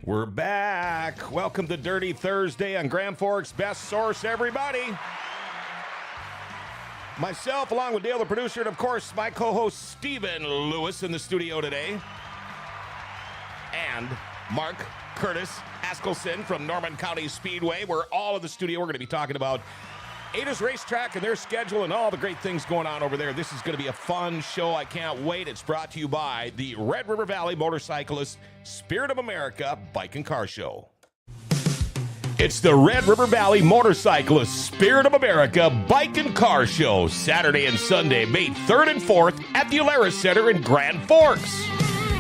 We're back. Welcome to Dirty Thursday on Grand Forks' best source, everybody. Myself, along with Dale, the producer, and of course, my co-host Stephen Lewis in the studio today. And Mark Curtis Askelson from Norman County Speedway. We're all in the studio. We're going to be talking about Ada's Racetrack and their schedule and all the great things going on over there. This is going to be a fun show. I can't wait. It's brought to you by the Red River Valley Motorcyclist Spirit of America Bike and Car Show. It's the Red River Valley Motorcyclist Spirit of America Bike and Car Show, Saturday and Sunday, May 3rd and 4th at the Alaris Center in Grand Forks.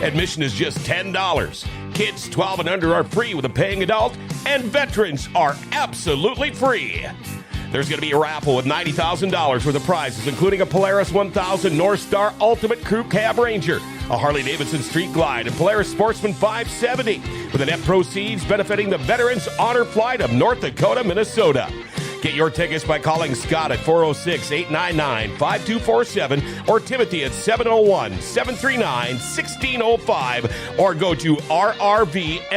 Admission is just $10. Kids 12 and under are free with a paying adult, and veterans are absolutely free. There's going to be a raffle with $90,000 worth of prizes, including a Polaris 1000 North Star Ultimate Crew Cab Ranger, a Harley-Davidson Street Glide, and Polaris Sportsman 570, with the net proceeds benefiting the Veterans Honor Flight of North Dakota, Minnesota. Get your tickets by calling Scott at 406-899-5247 or Timothy at 701-739-1605 or go to rrvmnd.org.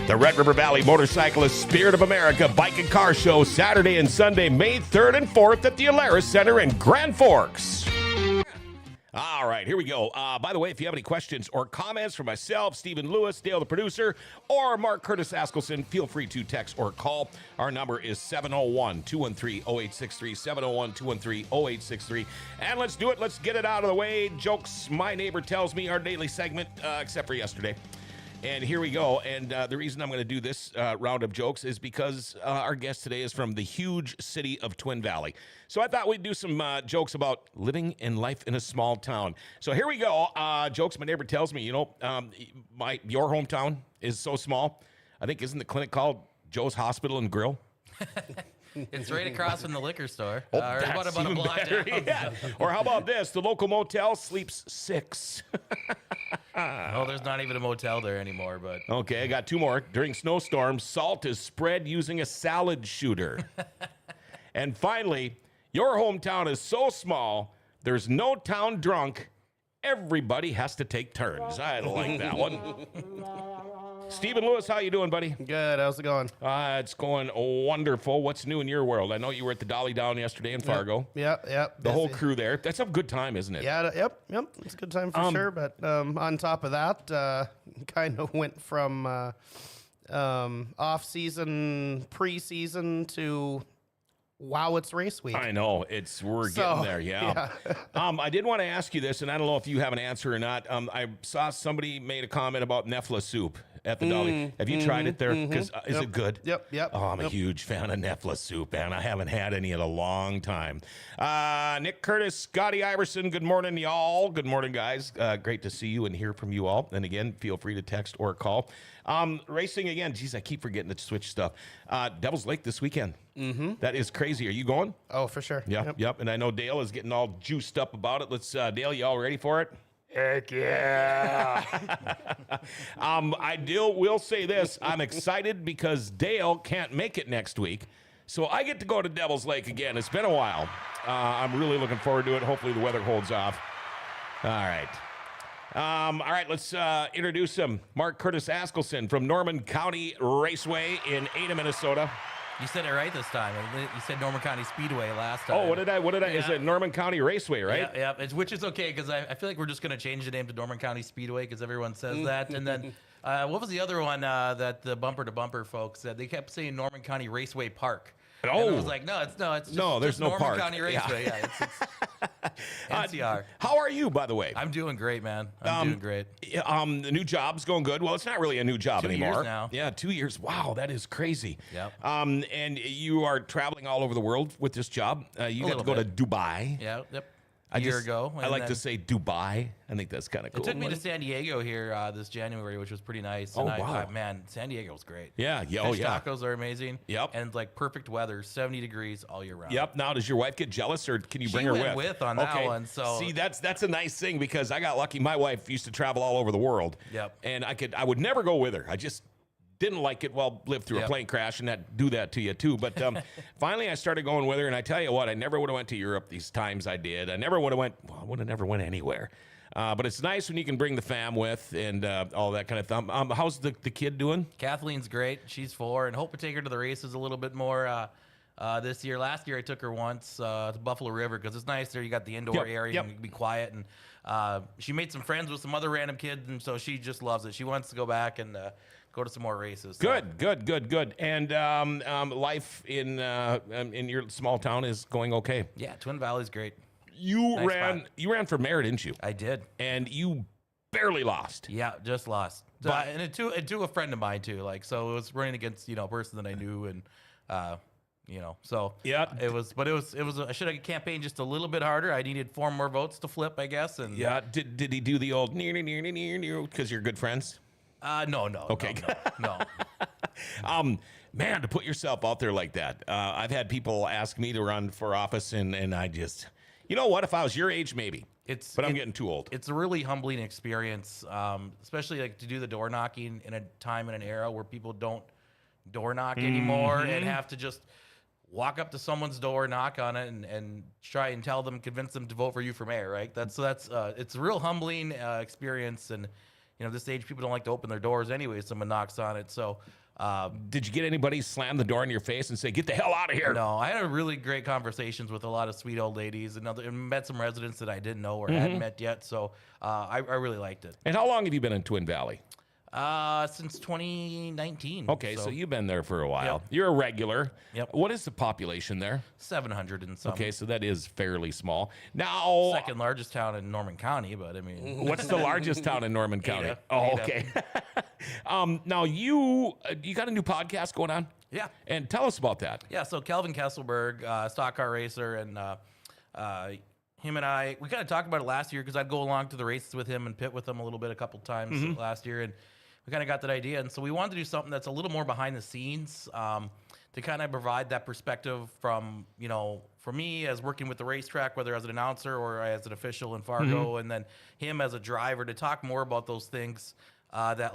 The Red River Valley Motorcyclist Spirit of America Bike and Car Show, Saturday and Sunday, May 3rd and 4th at the Alaris Center in Grand Forks. All right, here we go. By the way, if you have any questions or comments for myself, Stephen Lewis, Dale the producer, or Mark Curtis Askelson, feel free to text or call. Our number is 701-213-0863, 701-213-0863. And let's do it. Let's get it out of the way. Jokes My Neighbor Tells Me, our daily segment, except for yesterday. And here we go. And the reason I'm going to do this round of jokes is because our guest today is from the huge city of Twin Valley. So I thought we'd do some jokes about living in life in a small town. So here we go. Jokes My Neighbor Tells Me. You know, your hometown is so small. I think, isn't the clinic called Joe's Hospital and Grill? It's right across from the liquor store. Oh, Or that's about a even block better. down. Yeah. Or how about this? The local motel sleeps 6. Oh, there's not even a motel there anymore, but Okay, I got 2 more. During snowstorms, salt is spread using a salad shooter. And finally, your hometown is so small, there's no town drunk. Everybody has to take turns. I like that one. Stephen Lewis, how you doing, buddy? Good. How's it going? It's going wonderful. What's new in your world? I know you were at the Dolly Down yesterday in Fargo. Yep. The whole crew there. That's a good time, isn't it? Yeah. Yep. It's a good time for sure. But on top of that, kind of went from off-season, pre-season to wow, it's race week. I know. We're getting there, yeah. I did want to ask you this, and I don't know if you have an answer or not. I saw somebody made a comment about Nefla soup at the Dolly. Have you tried it there? Because is it good? Yep. Oh, I'm a huge fan of Nefla soup, and I haven't had any in a long time. Nick Curtis, Scotty Iverson, good morning, y'all. Good morning, guys. Great to see you and hear from you all. And again, feel free to text or call. Racing again. Geez, I keep forgetting to switch stuff. Devil's Lake this weekend. That is crazy. Are you going? Oh, for sure. Yep. And I know Dale is getting all juiced up about it. Let's, Dale, you all ready for it? Heck yeah. I will say this. I'm excited because Dale can't make it next week. So I get to go to Devil's Lake again. It's been a while. I'm really looking forward to it. Hopefully the weather holds off. All right. Let's introduce him. Mark Curtis Askelson from Norman County Raceway in Ada, Minnesota. you said it right this time. You said Norman County Speedway last time. Oh, what did I? Yeah. Is it Norman County Raceway, right? Yeah. Which is okay because I feel like we're just going to change the name to Norman County Speedway because everyone says that. And then what was the other one that the bumper to bumper folks said? They kept saying Norman County Raceway Park. Oh, and I was like, it's just, there's no Norman park. County Raceway. Yeah, it's NCR. How are you, by the way? I'm doing great, man. I'm doing great. The new job's going good. Well, it's not really a new job 2 anymore. years now. Yeah, 2 years. Wow, that is crazy. Yep. And you are traveling all over the world with this job. You got to go to Dubai. Yeah. Yep. A year ago. I like to say Dubai. I think that's kind of cool. It took me to San Diego here this January, which was pretty nice. Oh, and wow. Man, San Diego's great. Yeah. Fish tacos are amazing. Yep. And like perfect weather, 70 degrees all year round. Yep. Now, does your wife get jealous, or can you bring her went with on that okay. one. So see, that's a nice thing because I got lucky. My wife used to travel all over the world. Yep. And I would never go with her. I just didn't like it. Well, lived through a plane crash and do that to you too. But finally, I started going with her, and I tell you what, I never would have went to Europe these times I did. I never would have went. Well, I would have never went anywhere. But it's nice when you can bring the fam with and all that kind of thing. How's the kid doing? Kathleen's great. She's 4, and hope to take her to the races a little bit more this year. Last year I took her once to Buffalo River because it's nice there. You got the indoor area, and you can be quiet. And she made some friends with some other random kids, and so she just loves it. She wants to go back and go to some more races. So. Good. And life in your small town is going okay. Yeah, Twin Valley's great. You Nice ran for mayor, didn't you? I did. And you barely lost. Yeah, just lost. But- and to a friend of mine too. Like, so it was running against a person that I knew, and so Yeah. it was. But it was. I should have campaigned just a little bit harder. I needed 4 more votes to flip, I guess. And Yeah. Did he do the old near because you're good friends? No. Okay. No. Man, to put yourself out there like that. I've had people ask me to run for office, and I just, you know what? If I was your age, maybe. But I'm getting too old. It's a really humbling experience, especially like to do the door knocking in a time and an era where people don't door knock anymore and have to just walk up to someone's door, knock on it, and try and convince them to vote for you for mayor, right? That's it's a real humbling experience, and this age people don't like to open their doors anyway. Someone knocks on it, so. Did you get anybody slam the door in your face and say, "Get the hell out of here"? No, I had a really great conversations with a lot of sweet old ladies, and met some residents that I didn't know or hadn't met yet. So I really liked it. And how long have you been in Twin Valley? Since 2019. Okay, so you've been there for a while. Yep. You're a regular. Yep. What is the population there? 700 and some. Okay, so that is fairly small. Now, Second largest town in Norman County, but I mean, what's the largest town in Norman County? Ada. Oh, Ada. okay. Now you got a new podcast going on? Yeah. And tell us about that. Yeah, so Kelvin Kesselberg, stock car racer, and him and I, we kind of talked about it last year because I'd go along to the races with him and pit with him a little bit a couple times last year, and we kind of got that idea. And so we wanted to do something that's a little more behind the scenes to kind of provide that perspective from, for me as working with the racetrack, whether as an announcer or as an official in Fargo, and then him as a driver, to talk more about those things. That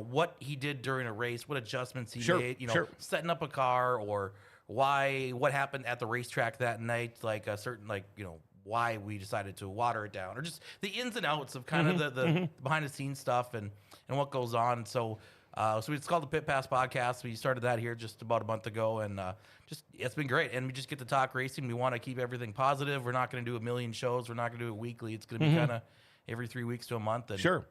what he did during a race, what adjustments he made, setting up a car, or what happened at the racetrack that night, like a certain, why we decided to water it down, or just the ins and outs of kind of the behind the scenes stuff and what goes on. So it's called the Pit Pass Podcast. We started that here just about a month ago, and it's been great. And we just get to talk racing. We want to keep everything positive. We're not going to do a million shows. We're not going to do it weekly. It's going to be kind of every 3 weeks to a month. And,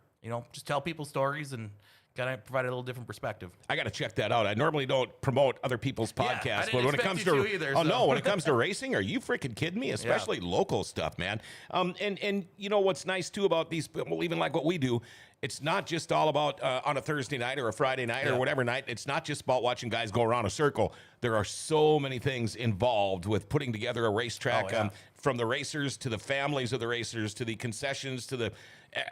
just tell people stories and kind of provide a little different perspective. I got to check that out. I normally don't promote other people's podcasts, I didn't but when it expect comes you to to either, no, when it comes to racing, are you freaking kidding me? Especially local stuff, man. And what's nice too about these, well, even like what we do, it's not just all about on a Thursday night or a Friday night or whatever night. It's not just about watching guys go around a circle. There are so many things involved with putting together a racetrack, from the racers to the families of the racers to the concessions to the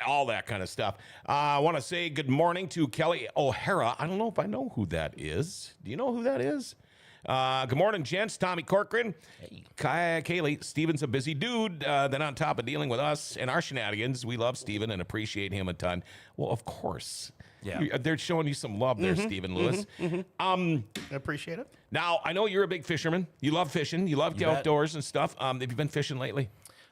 all that kind of stuff. I want to say good morning to Kelly O'Hara. I don't know if I know who that is. Do you know who that is? Good morning, gents. Tommy Corcoran. Hey. Kaylee, Steven's a busy dude. Then on top of dealing with us and our shenanigans, we love Steven and appreciate him a ton. Well, of course. Yeah. They're showing you some love there, Steven Lewis. I appreciate it. Now, I know you're a big fisherman. You love fishing. You love the outdoors and stuff. Have you been fishing lately?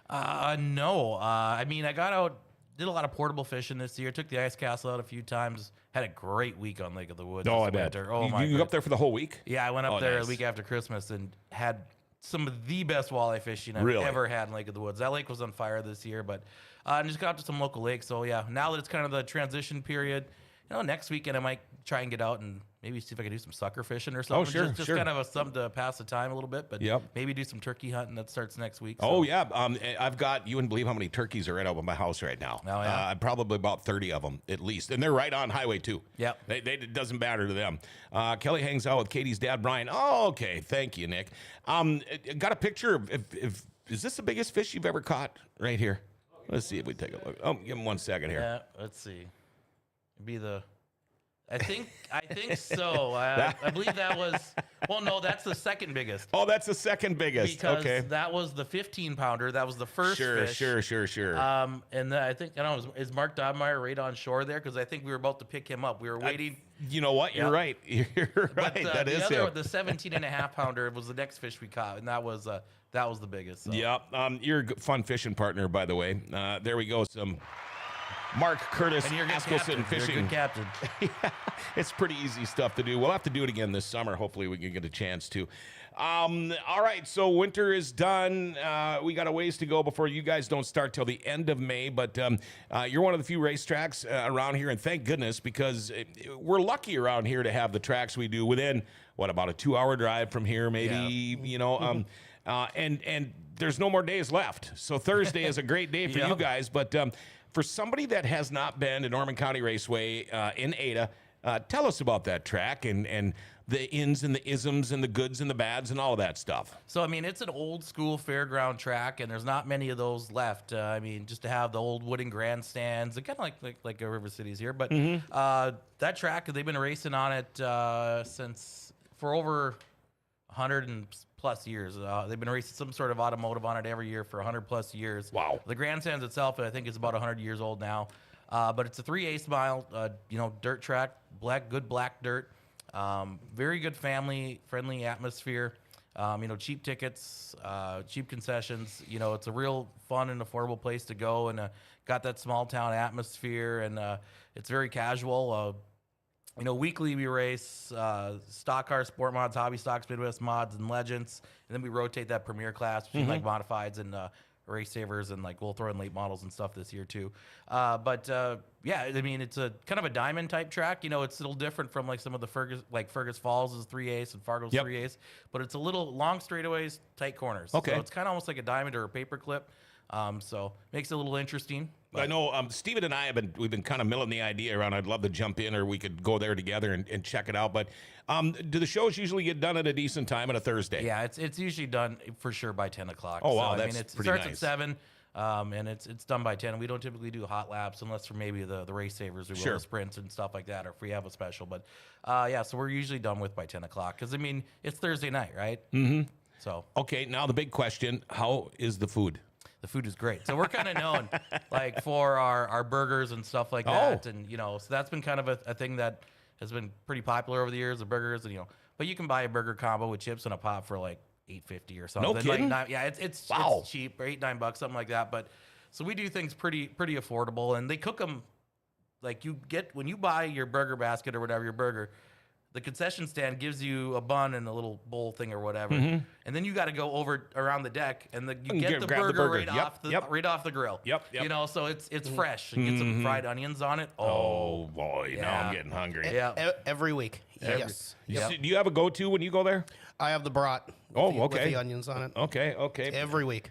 No. I mean, I got out, did a lot of portable fishing this year. Took the Askelson out a few times. Had a great week on Lake of the Woods I this bet. winter. Oh, my You up there for the whole week? Yeah, I went up there the week after Christmas and had some of the best walleye fishing I've ever had in Lake of the Woods. That lake was on fire this year, but I just got out to some local lakes. So, yeah, now that it's kind of the transition period, next weekend I might try and get out and maybe see if I can do some sucker fishing or something. Just kind of something to pass the time a little bit, but maybe do some turkey hunting. That starts next week. So. Oh, yeah. I've got, you wouldn't believe how many turkeys are right over my house right now. Oh, yeah. Probably about 30 of them at least. And they're right on Highway 2. Yeah. It doesn't matter to them. Kelly hangs out with Katie's dad, Brian. Oh, okay. Thank you, Nick. Got a picture of, is this the biggest fish you've ever caught right here? Let's see if we take a look. Oh, give him 1 second here. Yeah, let's see. It'd be I think so. I believe that was. Well, no, that's the second biggest. Oh, that's the second biggest. Because okay. that was the 15-pounder. That was the first fish. Sure. And then I think, I don't know, is Mark Dobmeyer right on shore there? Because I think we were about to pick him up. We were waiting. You know what? You're right. You're right. But That is the other, him. the 17.5-pounder was the next fish we caught, and that was the biggest. So. Yep. You're a fun fishing partner, by the way. There we go. Some Mark Curtis, And you're a good Askelson captain. fishing. You're a good captain. Yeah, it's pretty easy stuff to do. We'll have to do it again this summer. Hopefully, we can get a chance to. All right, so winter is done. We got a ways to go before you guys don't start till the end of May. But you're one of the few racetracks around here, and thank goodness, because we're lucky around here to have the tracks we do within about a 2-hour drive from here, maybe. And there's no more days left. So Thursday is a great day for you guys, but. For somebody that has not been to Norman County Raceway in Ada, tell us about that track and the ins and the isms and the goods and the bads and all of that stuff. So, I mean, it's an old school fairground track, and there's not many of those left. I mean, just to have the old wooden grandstands, kind of like River City's here. But that track, they've been racing on it for over 100 and plus years. They've been racing some sort of automotive on it every year for 100 plus years. Wow. The grandstands itself, I think, is about 100 years old now. But it's a 3/8 mile, dirt track, good black dirt. Very good family friendly atmosphere. Cheap tickets, cheap concessions. It's a real fun and affordable place to go, and got that small town atmosphere, and it's very casual. Weekly we race stock car, sport mods, hobby stocks, Midwest mods, and legends, and then we rotate that premier class between like modifieds and race savers, and we'll throw in late models and stuff this year too. Yeah, I mean, it's a kind of a diamond type track. It's a little different from some of the Fergus Falls is 3/8 and Fargo's 3/8, but it's a little long straightaways, tight corners. Okay, so it's kind of almost like a diamond or a paper clip. So makes it a little interesting. I know Steven and I we've been kind of milling the idea around. I'd love to jump in, or we could go there together and check it out. But do the shows usually get done at a decent time on a Thursday? Yeah, it's usually done for sure by 10 o'clock. Oh, wow, it that's starts pretty at nice. 7, and it's done by 10. We don't typically do hot laps unless for maybe the race savers or Sure. the sprints and stuff like that, or if we have a special. But so we're usually done with by 10 o'clock because, I mean, it's Thursday night, right? Mm-hmm. So Okay, now the big question, how is the food? the food is great. So we're kind of known for our burgers and stuff like that. And, so that's been kind of a thing that has been pretty popular over the years, the burgers. And, but you can buy a burger combo with chips and a pop for $8.50 or something. No kidding? It's Wow. it's cheap, or $8-9, something like that. But so we do things pretty affordable, and they cook them you get when you buy your burger basket or whatever, your burger. The concession stand gives you a bun and a little bowl thing or whatever, and then you got to go over around the deck, and you get the grab the burger, burger. right off the grill. Yep. So it's fresh. And get some fried onions on it. Oh boy, now Yeah. I'm getting hungry. Yeah. Every week. Yes. Yep. Do you have a go-to when you go there? I have the brat. Oh, with okay. the onions on it. Okay. Every week.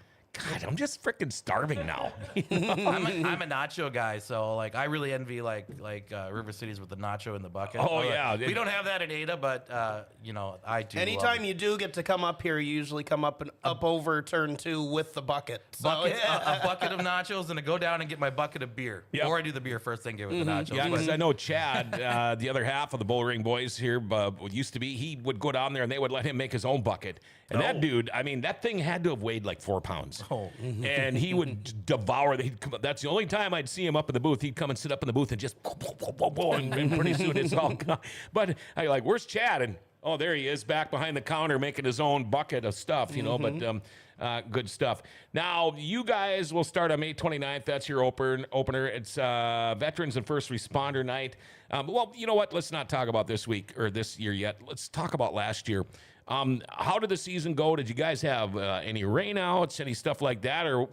God, I'm just freaking starving now. I'm a nacho guy, so I really envy River Cities with the nacho in the bucket. Oh, yeah. We don't have that in Ada, but I do. Anytime love it. you do get to come up here, you usually come up over turn 2 with the bucket. So, A bucket of nachos, and I go down and get my bucket of beer. Yep. Or I do the beer first, then get with the nachos. Yeah, But- because I know Chad, the other half of the Bullring Boys here, used to be, he would go down there and they would let him make his own bucket. And that dude, I mean, that thing had to have weighed 4 pounds. Oh. And he would devour. That's the only time I'd see him up in the booth. He'd come and sit up in the booth and just, and pretty soon it's all gone. But I where's Chad? And there he is, back behind the counter making his own bucket of stuff, But good stuff. Now, you guys will start on May 29th. That's your opener. It's Veterans and First Responder Night. Well, you know what? Let's not talk about this week or this year yet. Let's talk about last year. How did the season go? Did you guys have any rainouts, any stuff like that? Or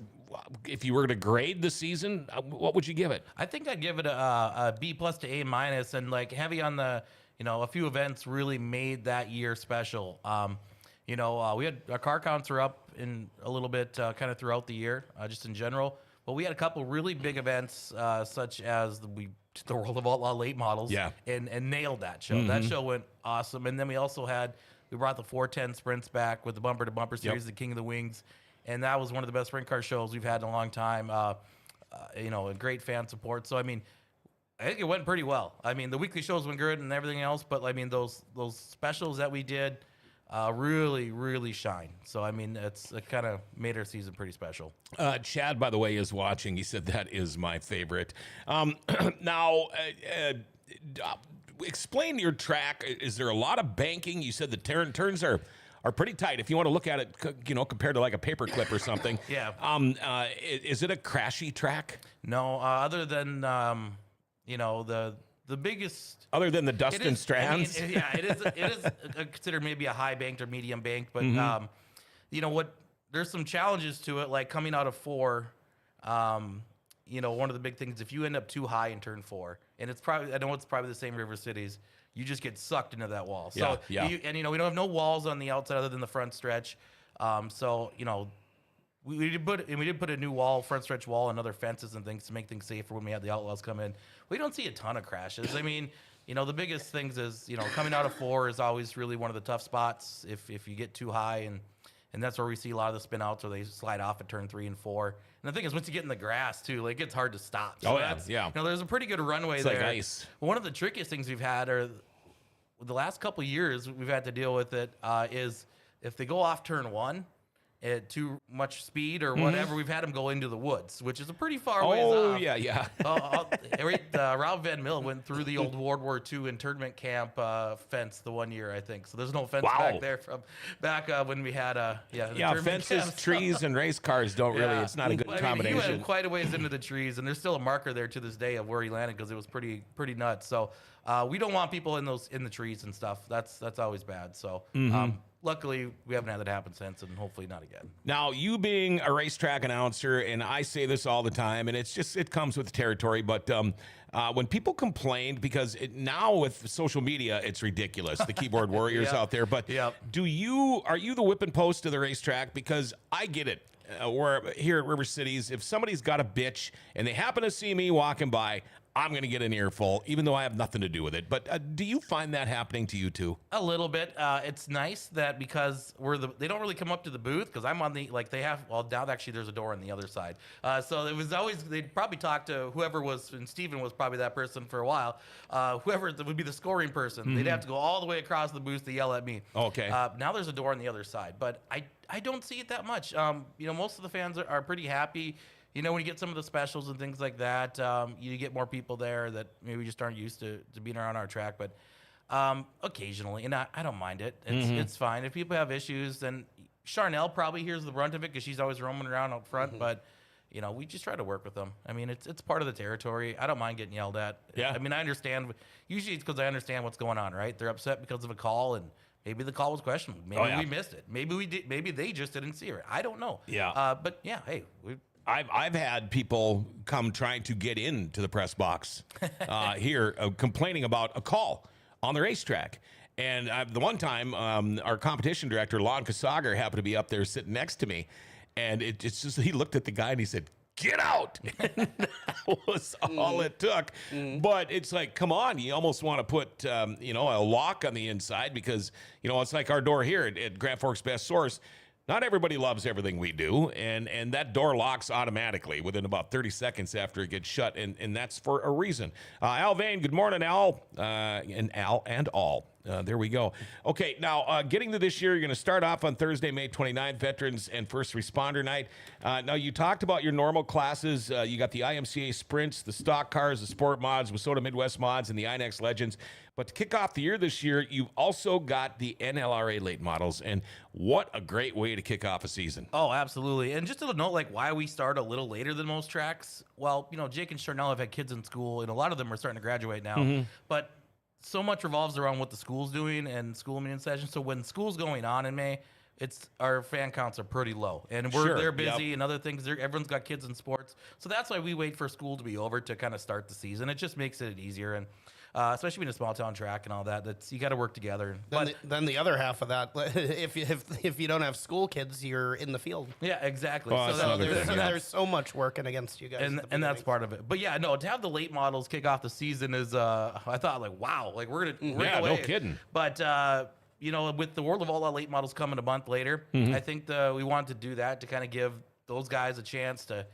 if you were to grade the season, what would you give it? I think I'd give it a B+ to A-, and heavy on the, a few events really made that year special. We had our car counts were up in a little bit kind of throughout the year, just in general. But we had a couple really big events, such as the World of Outlaw late models, and nailed that show. That show went awesome. And then we also we brought the 410 sprints back with the bumper to bumper series, the King of the Wings, and that was one of the best sprint car shows we've had in a long time. A great fan support. So I mean, I think it went pretty well. I mean, the weekly shows went good and everything else, but I mean, those specials that we did really shine. So I mean, it kind of made our season pretty special. Chad, by the way, is watching. He said that is my favorite. Now, explain your track. Is there a lot of banking? You said the turns are pretty tight. If you want to look at it, compared to like a paperclip or something. Yeah. Is it a crashy track? No, other than the biggest. Other than the Dustin Strands. I mean, it is considered maybe a high banked or medium banked, but you know what? There's some challenges to it, like coming out of 4. One of the big things, if you end up too high in turn 4, and I know it's probably the same River Cities, you just get sucked into that wall. So we don't have no walls on the outside other than the front stretch. We did put a new wall, front stretch wall, and other fences and things to make things safer when we had the Outlaws come in. We don't see a ton of crashes. I mean, the biggest things is, coming out of 4 is always really one of the tough spots if you get too high, and that's where we see a lot of the spin outs where they slide off at turn 3 and 4. And the thing is, once you get in the grass too, like it's hard to stop. So there's a pretty good runway there. Like ice. One of the trickiest things we've had are the last couple of years we've had to deal with it is if they go off turn 1 at too much speed or whatever, we've had them go into the woods, which is a pretty far ways off. Oh, yeah. Rob Van Mill went through the old World War II internment camp fence the one year, I think. So there's no fence back there from back when we had fences, camp, trees, and race cars don't really. It's not a good combination. He went quite a ways into the trees, and there's still a marker there to this day of where he landed because it was pretty nuts. So we don't want people in the trees and stuff. That's always bad. So. Luckily, we haven't had that happen since, and hopefully not again. Now, you being a racetrack announcer, and I say this all the time, and it comes with the territory, but when people complain, because now with social media, it's ridiculous, the keyboard warriors out there, but are you the whipping post of the racetrack? Because I get it. Where here at River Cities, if somebody's got a bitch and they happen to see me walking by, I'm going to get an earful, even though I have nothing to do with it. But do you find that happening to you too? A little bit. It's nice that because they don't really come up to the booth because I'm on the, now actually there's a door on the other side. So it was always, they'd probably talk to whoever was, and Steven was probably that person for a while, whoever would be the scoring person. They'd have to go all the way across the booth to yell at me. Okay. Now there's a door on the other side, but I don't see it that much. Most of the fans are pretty happy. When you get some of the specials and things like that, you get more people there that maybe just aren't used to being around our track. But occasionally, and I don't mind it. It's fine. If people have issues, then Charnel probably hears the brunt of it because she's always roaming around out front. But, we just try to work with them. I mean, it's part of the territory. I don't mind getting yelled at. Yeah. I mean, I understand. Usually it's because I understand what's going on, right? They're upset because of a call, and maybe the call was questionable. Maybe we missed it. Maybe we did. Maybe they just didn't see her. I don't know. Yeah. But, yeah, hey, I've had people come trying to get into the press box here complaining about a call on the racetrack. And the one time, our competition director, Lon Kasager, happened to be up there sitting next to me. And it's just, he looked at the guy and he said, "Get out." And that was all it took. But it's like, come on, you almost want to put, a lock on the inside because, it's like our door here at Grand Forks Best Source. Not everybody loves everything we do, and that door locks automatically within about 30 seconds after it gets shut, and that's for a reason. Al Vane, good morning, Al, and Al and all. There we go. Okay, now getting to this year, you're going to start off on Thursday, May 29th, Veterans and First Responder Night. Now, you talked about your normal classes. You got the IMCA Sprints, the Stock Cars, the Sport Mods, Wissota Midwest Mods, and the INEX Legends. But to kick off the year this year, you've also got the NLRA late models, and what a great way to kick off a season. Oh, absolutely. And just to note, why we start a little later than most tracks, well, Jake and Charnel have had kids in school, and a lot of them are starting to graduate now. But so much revolves around what the school's doing and school meeting sessions. So when school's going on in May, our fan counts are pretty low, and they're busy and other things. Everyone's got kids in sports, so that's why we wait for school to be over to kind of start the season. It just makes it easier, and especially being a small town track and all that. You got to work together. Then the other half of that, if you don't have school kids, you're in the field. Yeah, exactly. Oh, so there's so much working against you guys, and that's part of it. But yeah, no, to have the late models kick off the season is I thought wow, we're gonna no kidding. But with the World of All Out late models coming a month later, I think we wanted to do that to kind of give those guys a chance to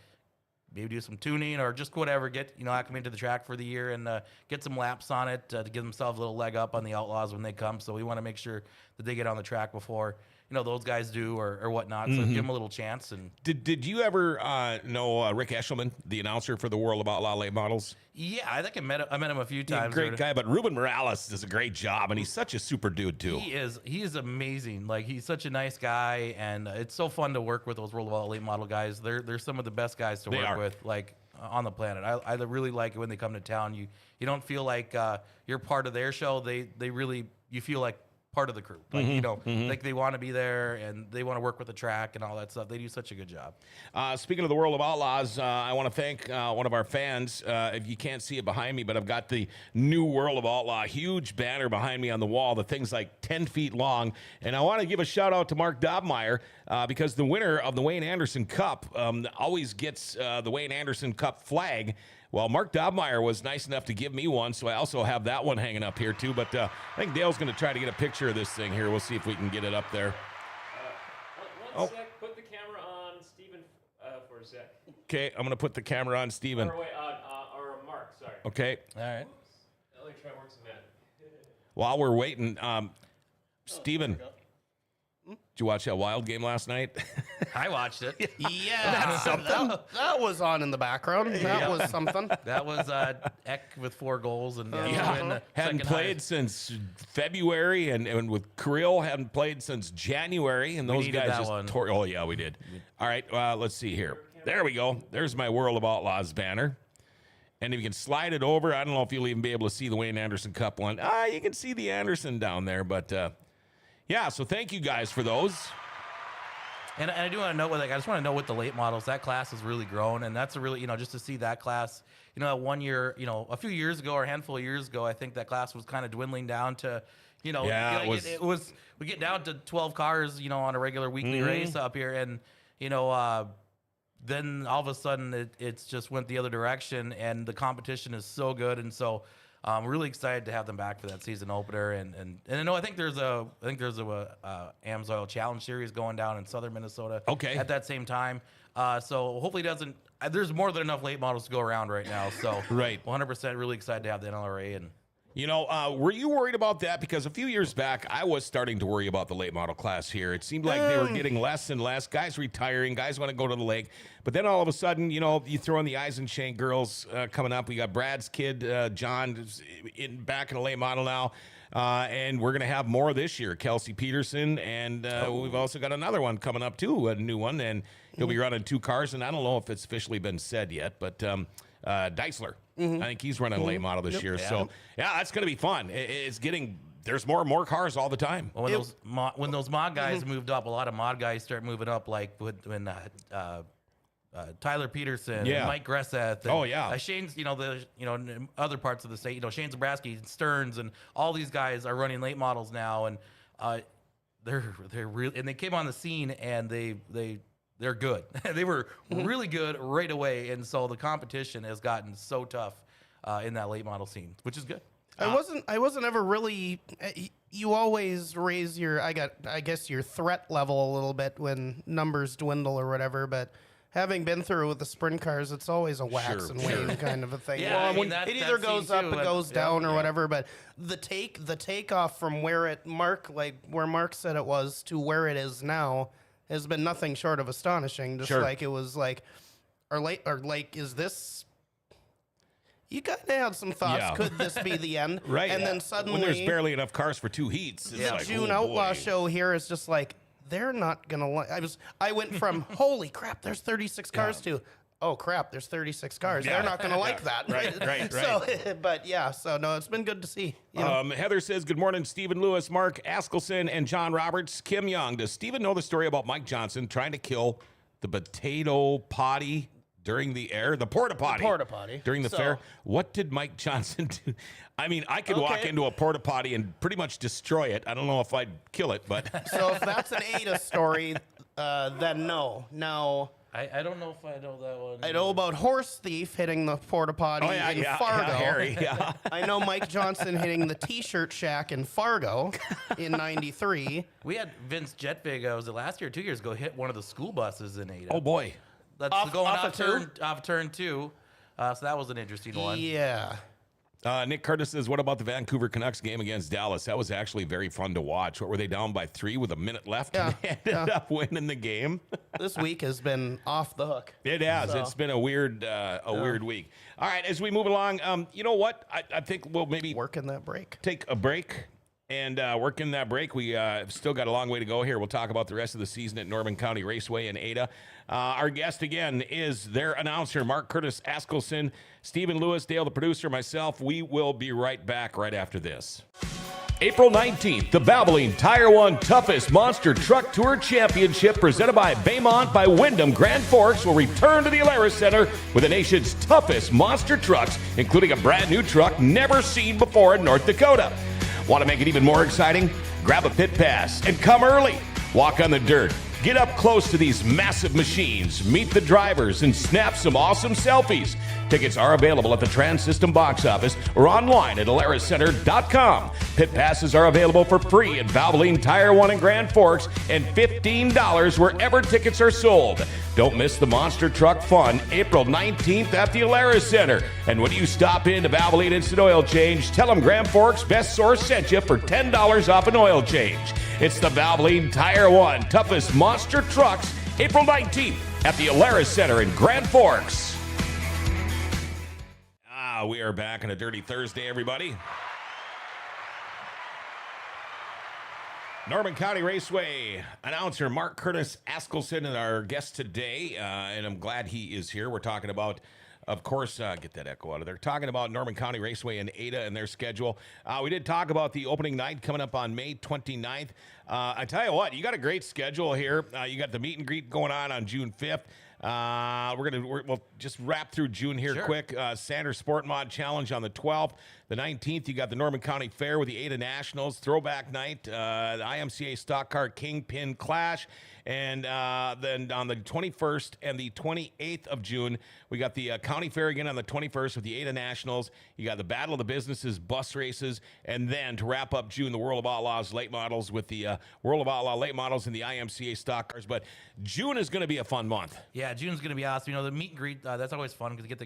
maybe do some tuning or just whatever, get, acclimated to the track for the year and get some laps on it to give themselves a little leg up on the Outlaws when they come. So we want to make sure that they get on the track before, those guys do or whatnot. So give them a little chance. And Did you ever know Rick Eshelman, the announcer for the World of Outlaw Late Models? yeah, I think I met him a few times. Great guy, but Ruben Morales does a great job, and he's such a super dude too. He is amazing. Like, he's such a nice guy, and it's so fun to work with those World of Outlaw Late Model guys. They're some of the best guys to work with, like, on the planet. I really like it when they come to town. You don't feel like you're part of their show. They really, you feel like part of the crew. Like, like they want to be there and they want to work with the track and all that stuff. They do such a good job. Speaking of the World of Outlaws, I want to thank one of our fans. If you can't see it behind me, but I've got the new World of Outlaw huge banner behind me on the wall. The thing's like 10 feet long. And I want to give a shout out to Mark Dobmeyer because the winner of the Wayne Anderson Cup always gets the Wayne Anderson Cup flag. Well, Mark Dobmeyer was nice enough to give me one, so I also have that one hanging up here, too. But I think Dale's going to try to get a picture of this thing here. We'll see if we can get it up there. One sec. Put the camera on Steven for a sec. Okay, I'm going to put the camera on Steven. Or wait, or Mark, sorry. Okay. All right. Let me try to work some magic. While we're waiting, Steven, did you watch that Wild game last night? I watched it. Yeah, that was on in the background. That was something. That was Eck with 4 goals and Hadn't second played highest. since February, and with Creel hadn't played since January, and those needed guys that just one. tore. Oh yeah, we did. All right, let's see here. There we go. There's my World of Outlaws banner, and if you can slide it over, I don't know if you'll even be able to see the Wayne Anderson Cup one. You can see the Anderson down there, but yeah. So thank you guys for those. And I do want to know, I just want to know with the late models, that class has really grown, and that's a really, just to see that class, 1 year, a few years ago or a handful of years ago, I think that class was kind of dwindling down to, it was we get down to 12 cars, on a regular weekly race up here, and then all of a sudden it's just went the other direction, and the competition is so good, and so. I'm really excited to have them back for that season opener, and I think there's a AMSOIL Challenge Series going down in southern Minnesota. Okay. At that same time, so hopefully there's more than enough late models to go around right now. So Right. 100% really excited to have the NLRA and. Were you worried about that? Because a few years back, I was starting to worry about the late model class here. It seemed like they were getting less and less. Guys retiring. Guys want to go to the lake. But then all of a sudden, you throw in the Eisenshank girls coming up. We got Brad's kid, John, back in the late model now. And we're going to have more this year. Kelsey Peterson. And we've also got another one coming up, too, a new one. And he'll be running 2 cars. And I don't know if it's officially been said yet, but Deisler. I think he's running a late model this year. Yeah. So, yeah, that's going to be fun. It's getting – there's more and more cars all the time. Well, when those mod guys moved up, a lot of mod guys start moving up, like when Tyler Peterson, and Mike Gresseth, and Shane's, in other parts of the state, Shane Zabrowski, Stearns, and all these guys are running late models now, and they're really, and they came on the scene and they're good. They were really good right away, and so the competition has gotten so tough in that late model scene, which is good. I wasn't ever really. You always raise your, I guess, your threat level a little bit when numbers dwindle or whatever. But having been through with the sprint cars, it's always a wax and wane kind of a thing. Yeah, Well, it either goes up, it goes down, or whatever. But the takeoff from where Mark said it was to where it is now has been nothing short of astonishing. Just like it was like, is this? You kind of had some thoughts. Yeah. Could this be the end? Right. And then suddenly, when there's barely enough cars for 2 heats, it's the like, June oh, Outlaw boy. show here is just like they're not gonna. I went from holy crap, there's 36 cars to oh crap, there's 36 cars. Yeah. They're not gonna like that. Right. So, but yeah, so no, it's been good to see. Heather says, good morning, Stephen Lewis, Mark Askelson, and John Roberts. Kim Young, does Stephen know the story about Mike Johnson trying to kill the potato potty during the porta potty during the fair? What did Mike Johnson do? I mean, I could walk into a porta potty and pretty much destroy it. I don't know if I'd kill it, but So if that's an Ada story, then no. Now, I don't know if I know that one. I know about Horse Thief hitting the porta potty in Fargo. Harry, yeah. I know Mike Johnson hitting the T-shirt shack in Fargo in '93. We had Vince Jetvig, was it last year or 2 years ago, hit one of the school buses in Ada. Oh boy. that's going off turn 2. So that was an interesting one. Yeah. Nick Curtis says, what about the Vancouver Canucks game against Dallas? That was actually very fun to watch. What were they down by 3 with a minute left? Yeah, And they ended up winning the game. This week has been off the hook. It has. So. It's been a weird week. All right, as we move along, you know what? I think we'll maybe Work in that break. take a break and work in that break. We still got a long way to go here. We'll talk about the rest of the season at Norman County Raceway in Ada. Our guest again is their announcer, Mark Curtis, Askelson, Stephen Lewis, Dale, the producer, myself. We will be right back right after this. April 19th, the Valvoline Tire One Toughest Monster Truck Tour Championship presented by Baymont by Wyndham Grand Forks will return to the Alaris Center with the nation's toughest monster trucks, including a brand new truck never seen before in North Dakota. Want to make it even more exciting? Grab a pit pass and come early. Walk on the dirt. Get up close to these massive machines, meet the drivers, and snap some awesome selfies. Tickets are available at the Trans System box office or online at alariscenter.com. Pit passes are available for free at Valvoline Tire One in Grand Forks and $15 wherever tickets are sold. Don't miss the monster truck fun April 19th at the Alaris Center. And when you stop in to Valvoline Instant Oil Change, tell them Grand Forks Best Source sent you for $10 off an oil change. It's the Valvoline Tire One Toughest Monster Trucks, April 19th at the Alaris Center in Grand Forks. We are back on a Dirty Thursday, everybody. Norman County Raceway announcer Mark Curtis Askelson is our guest today, and I'm glad he is here. We're talking about, of course, get that echo out of there. Talking about Norman County Raceway and Ada and their schedule. We did talk about the opening night coming up on May 29th. I tell you what, you got a great schedule here. You got the meet and greet going on June 5th. We'll just wrap through June here quick. Sanders Sport Mod Challenge on the 12th. The 19th, you got the Norman County Fair with the Ada Nationals, Throwback Night, the IMCA Stock Car Kingpin Clash, and then on the 21st and the 28th of June, we got the County Fair again on the 21st with the Ada Nationals. You got the Battle of the Businesses bus races, and then to wrap up June, the World of Outlaws late models with the World of Outlaw late models and the IMCA Stock Cars. But June is going to be a fun month. Yeah, June's going to be awesome. You know, the meet and greet, that's always fun because you get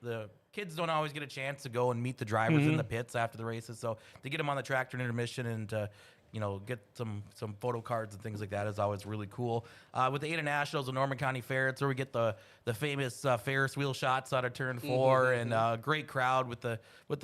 the kids don't always get a chance to go and meet the drivers in the pits after the races. So to get them on the track during intermission and get some photo cards and things like that is always really cool. With the Ada Nationals and Norman County Fair, it's where we get the famous Ferris wheel shots out of turn 4 and a great crowd with the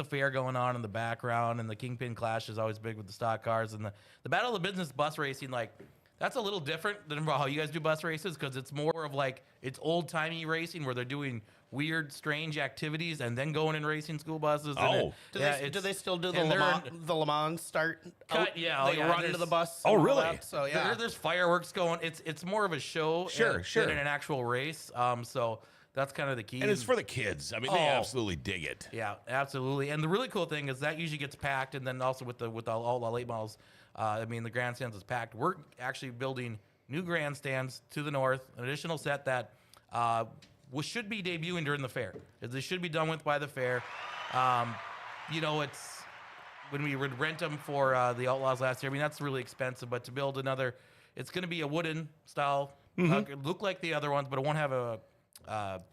fair going on in the background, and the Kingpin Clash is always big with the stock cars, and the Battle of the Business bus racing, like, that's a little different than how you guys do bus races because it's more of like it's old-timey racing where they're doing weird, strange activities and then going and racing school buses. Oh. Do they still do the Le Mans start? They run into the bus. Oh, really? That, so, yeah. There's fireworks going. It's more of a show than an actual race. So that's kind of the key. And it's for the kids. I mean, they absolutely dig it. Yeah, absolutely. And the really cool thing is that usually gets packed, and then also with all the late models, the grandstands is packed. We're actually building new grandstands to the north, an additional set that should be debuting during the fair. They should be done with by the fair. It's when we would rent them for the Outlaws last year. I mean, that's really expensive, but to build another, it's going to be a wooden style. Look like the other ones, but it won't have a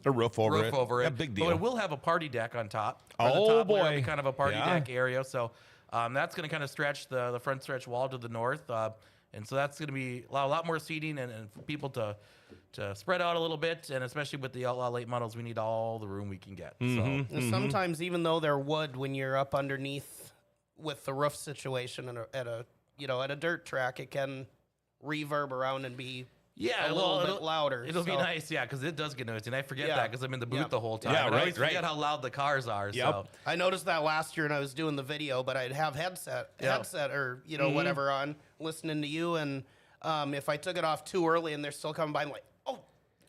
roof over it. Yeah, big deal. But it will have a party deck on top. Oh, boy. It'll be kind of a party deck area. So that's going to kind of stretch the front stretch wall to the north. And so that's going to be a lot more seating and for people to spread out a little bit. And especially with the Outlaw late models, we need all the room we can get. And sometimes even though they're wood, when you're up underneath with the roof situation at a dirt track, it can reverb around and be a little bit louder. It'll be nice, because it does get noisy. And I forget that because I'm in the booth the whole time. Yeah, I always forget how loud the cars are. Yep. So. I noticed that last year when I was doing the video, but I'd have headset or whatever on, listening to you, and if I took it off too early and they're still coming by, I'm like, oh.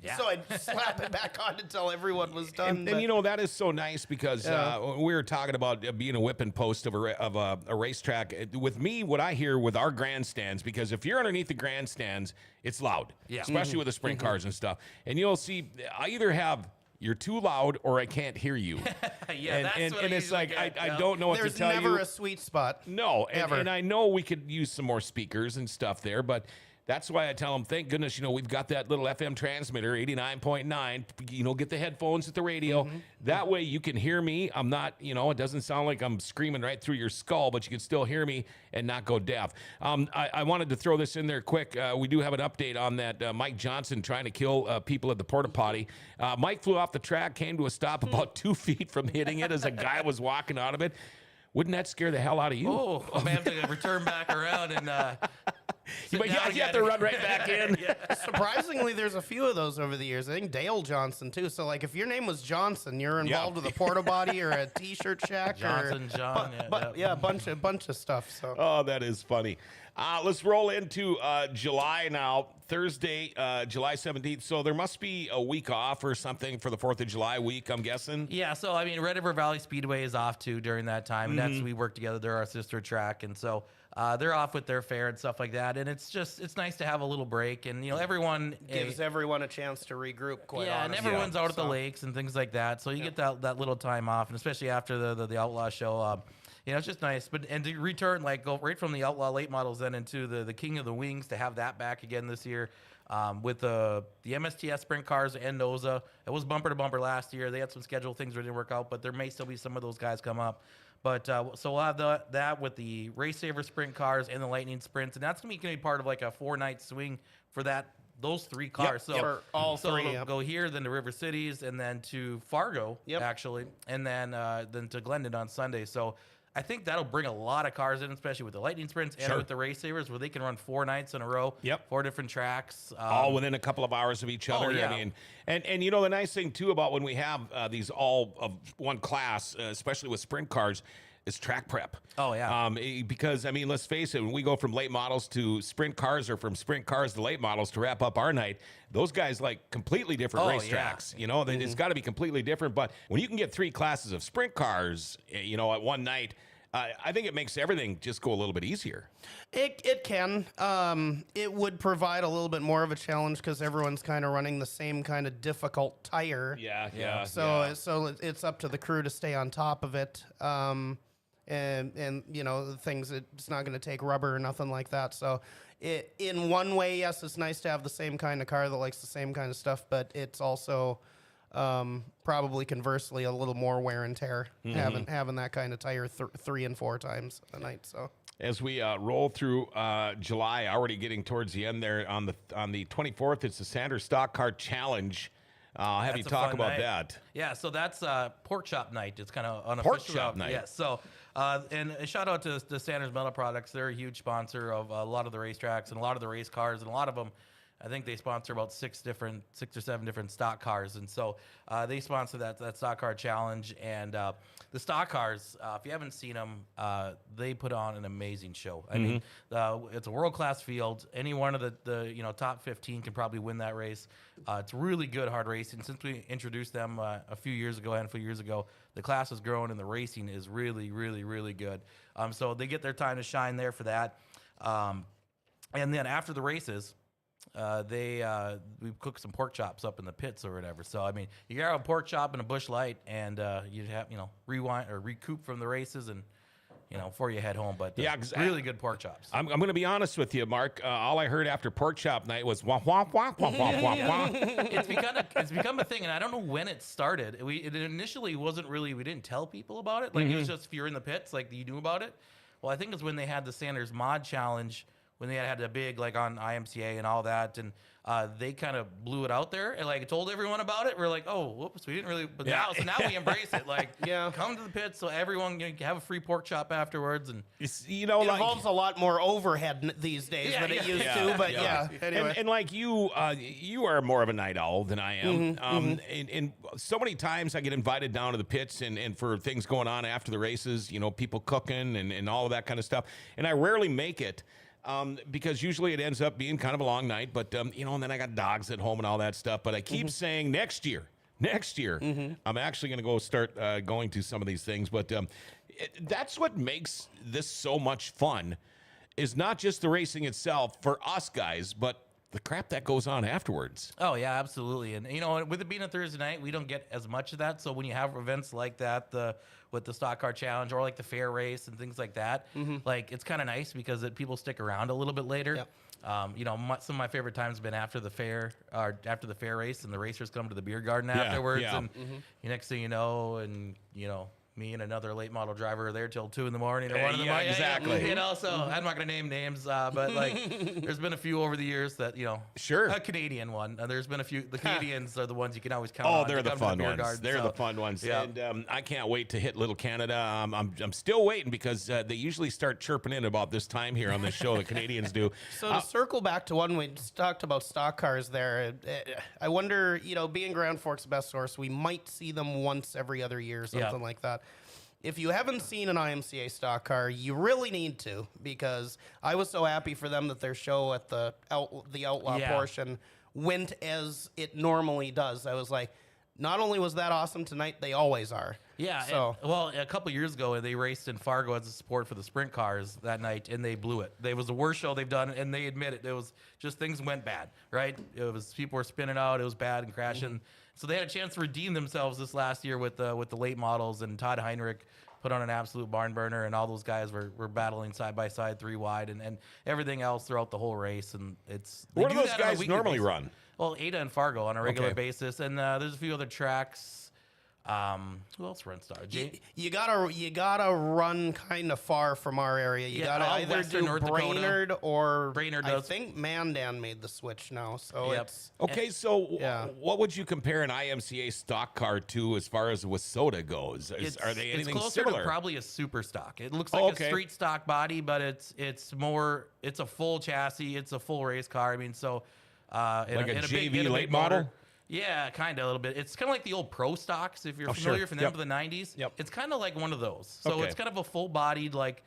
Yeah. So I'd slap it back on until everyone was done. And that is so nice because we were talking about being a whipping post of a racetrack. With me, what I hear with our grandstands, because if you're underneath the grandstands, it's loud, especially with the sprint cars and stuff. And you'll see, I either have you're too loud or I can't hear you. And it's like, I don't know what to tell you. There's never a sweet spot. No, and I know we could use some more speakers and stuff there, but That's why I tell them, thank goodness, we've got that little FM transmitter, 89.9. Get the headphones at the radio. That way you can hear me. I'm not, it doesn't sound like I'm screaming right through your skull, but you can still hear me and not go deaf. I wanted to throw this in there quick. We do have an update on that Mike Johnson trying to kill people at the porta potty. Mike flew off the track, came to a stop about 2 feet from hitting it as a guy was walking out of it. Wouldn't that scare the hell out of you? Oh, I'm going to have to return back around and you have to run right back in. Surprisingly, there's a few of those over the years. I think Dale Johnson, too. So, like, if your name was Johnson, you're involved with a porta potty or a T-shirt shack. Johnson, John. A bunch of stuff. So. Oh, that is funny. Let's roll into July now. Thursday, July 17th. So there must be a week off or something for the 4th of July week, I'm guessing. Yeah, so, Red River Valley Speedway is off, too, during that time. And we work together. They're our sister track. And so they're off with their fair and stuff like that. And it's nice to have a little break. And, everyone gives everyone a chance to regroup, quite honestly. And everyone's out at the lakes and things like that. So you get that little time off, and especially after the Outlaw show. It's just nice. And to return, go right from the Outlaw late models then into the King of the Wings, to have that back again this year with the MSTS sprint cars and NOZA. It was bumper to bumper last year. They had some schedule things that didn't work out, but there may still be some of those guys come up. But so we'll have that with the Race Saver sprint cars and the Lightning sprints, and that's going to be part of a 4-night swing for those 3 cars. For all 3. It'll go here, then to River Cities, and then to Fargo, actually, and then to Glendon on Sunday. So I think that'll bring a lot of cars in, especially with the Lightning sprints and with the Race Savers, where they can run 4 nights in a row, 4 different tracks. All within a couple of hours of each other. Yeah. I mean, and the nice thing, too, about when we have these all of one class, especially with sprint cars, is track prep. Oh, yeah. Because, let's face it, when we go from late models to sprint cars or from sprint cars to late models to wrap up our night, those guys like completely different racetracks. It's got to be completely different. But when you can get 3 classes of sprint cars, at one night, I think it makes everything just go a little bit easier. It can. It would provide a little bit more of a challenge because everyone's kind of running the same kind of difficult tire. Yeah. So it's up to the crew to stay on top of it. And the things, it's not going to take rubber or nothing like that. So in one way, yes, it's nice to have the same kind of car that likes the same kind of stuff, but it's also probably conversely a little more wear and tear having that kind of tire 3 and 4 times a night. So as we roll through July, already getting towards the end there, on the 24th, it's the Sanders Stock Car Challenge. I'll have you talk about that. Yeah, so that's pork chop night. It's kind of unofficial. Pork chop night. Yeah, so and a shout out to Sanders Metal Products. They're a huge sponsor of a lot of the racetracks and a lot of the race cars, and a lot of them, I think they sponsor about 6 or 7 different stock cars. And so they sponsor that stock car challenge. And the stock cars, if you haven't seen them, they put on an amazing show. I mean, it's a world-class field. Any one of the top 15 can probably win that race. It's really good hard racing. Since we introduced them a handful of years ago, the class has grown and the racing is really, really, really good. So they get their time to shine there for that. And then after the races, we cook some pork chops up in the pits or whatever. So you grab a pork chop and a Busch Light, and you have rewind or recoup from the races, and before you head home. But really good pork chops. I'm going to be honest with you, Mark. All I heard after pork chop night was wah wah wah wah wah wah wah. It's become a thing, and I don't know when it started. It initially wasn't really. We didn't tell people about it. It was just if you're in the pits, you knew about it. Well, I think it's when they had the Sanders Mod Challenge, when they had a big on IMCA and all that, and they kind of blew it out there and told everyone about it. We're like, oh, whoops, we didn't really, but now we embrace it. Come to the pits so everyone can have a free pork chop afterwards, and it involves a lot more overhead these days than it used to. But anyway, and you are more of a night owl than I am. And so many times I get invited down to the pits and for things going on after the races, people cooking and all of that kind of stuff, and I rarely make it. Because usually it ends up being kind of a long night, but and then I got dogs at home and all that stuff. But I keep saying next year, I'm actually going to go start going to some of these things. But that's what makes this so much fun, is not just the racing itself for us guys, but the crap that goes on afterwards. Oh yeah, absolutely. And with it being a Thursday night, we don't get as much of that. So when you have events like that, with the Stock Car Challenge or like the fair race and things like that, like it's kind of nice because people stick around a little bit later. Yep. Some of my favorite times have been after the fair or after the fair race, and the racers come to the beer garden afterwards, and next thing you know, me and another late model driver are there till 2 a.m. or 1 a.m. Exactly. So I'm not going to name names, but like there's been a few over the years that, Sure. A Canadian one. There's been a few. The Canadians are the ones you can always count Oh, on. they're the fun ones. Garden, They're the fun ones. Yeah. And I can't wait to hit Little Canada. I'm still waiting because they usually start chirping in about this time here on this show. The Canadians do. So to circle back to one we just talked about stock cars there, I wonder, being Grand Forks Best Source, we might see them once every other year or something like that. If you haven't seen an IMCA stock car, you really need to, because I was so happy for them that their show at the Outlaw portion went as it normally does. I was like, not only was that awesome tonight, they always are. Yeah. So a couple years ago, they raced in Fargo as a support for the sprint cars that night, and they blew it. It was the worst show they've done, and they admit it. It was just things went bad, right? People were spinning out. It was bad and crashing. So they had a chance to redeem themselves this last year with the late models, and Todd Heinrich put on an absolute barn burner, and all those guys were battling side by side, 3 wide, and everything else throughout the whole race. And what do those guys normally run? Well, Ada and Fargo on a regular basis, and there's a few other tracks. Who else runs Star? You gotta run kind of far from our area. You gotta either do Brainerd or Brainerd I think Mandan made the switch now. So it's okay. So what would you compare an IMCA stock car to as far as Wissota goes? Are they anything it's closer similar? to probably a super stock. It looks like a street stock body, but it's a full chassis. It's a full race car. I mean, so like a JV big late model. Motor. Yeah, kind of a little bit. It's kind of like the old Pro stocks, if you're familiar from them to the 90s. Yep. It's kind of like one of those. So it's kind of a full-bodied, like,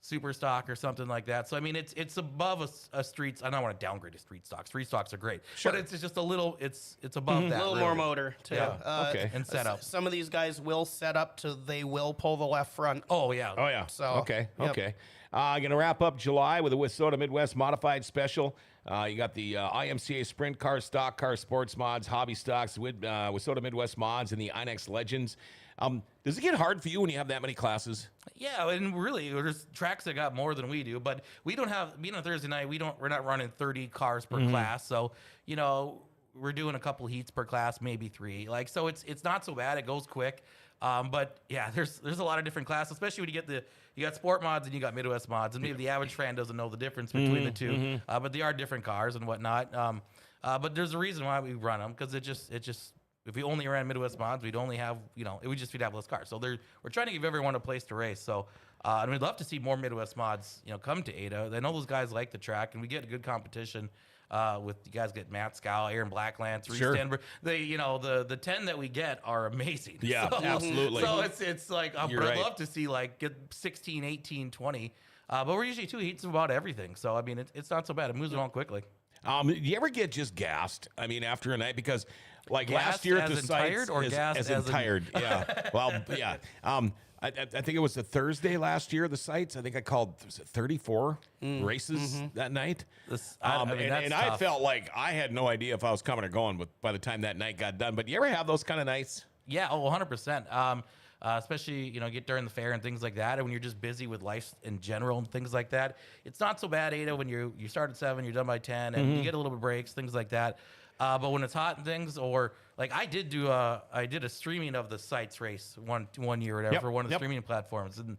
super stock or something like that. So, I mean, it's above a street. I don't want to downgrade a street stock. Street stocks are great. Sure. But it's just a little, it's above that. a little more motor, too. Yeah. And setup. Some of these guys will set up to they will pull the left front. Oh, yeah. Oh, yeah. So, okay. Going to wrap up July with a Wissota Midwest Modified Special. You got the IMCA Sprint Car, Stock Car, Sports Mods, Hobby Stocks, with Wissota Midwest Mods, and the Inex Legends. Does it get hard for you when you have that many classes? Yeah, and really, there's tracks that got more than we do, but we don't have, being on Thursday night, we're not running 30 cars per class, so, we're doing a couple heats per class, maybe 3. Like, so it's not so bad. It goes quick. But yeah, there's a lot of different classes, especially when you got sport mods and you got Midwest mods, and maybe the average fan doesn't know the difference between the two. But they are different cars and whatnot. But there's a reason why we run them, because it just if we only ran Midwest mods, we'd only have we'd have less cars. So we're trying to give everyone a place to race. So and we'd love to see more Midwest mods come to Ada. I know those guys like the track, and we get good competition. With you guys get Matt Scow, Aaron Blacklance, Reese Denver. The 10 that we get are amazing. Yeah, absolutely. So it's like I'd love to see get 16, 18, 20. But we're usually 2 heats of about everything. So I mean it's not so bad. It moves along quickly. Do you ever get just gassed? I mean, after a night, because like gassed last year at the as in sites, tired or gassed as in as in- tired. Yeah. Well, yeah. I think it was a Thursday last year. The sites. I think I called 34 races that night. I felt like I had no idea if I was coming or going. But by the time that night got done, but you ever have those kind of nights? Yeah. 100%. Especially get during the fair and things like that, and when you're just busy with life in general and things like that. It's not so bad, Ada, when you start at 7, you're done by 10, and you get a little bit of breaks, things like that. But when it's hot and things, or like I did a streaming of the sites race one year or whatever for one of the streaming platforms, and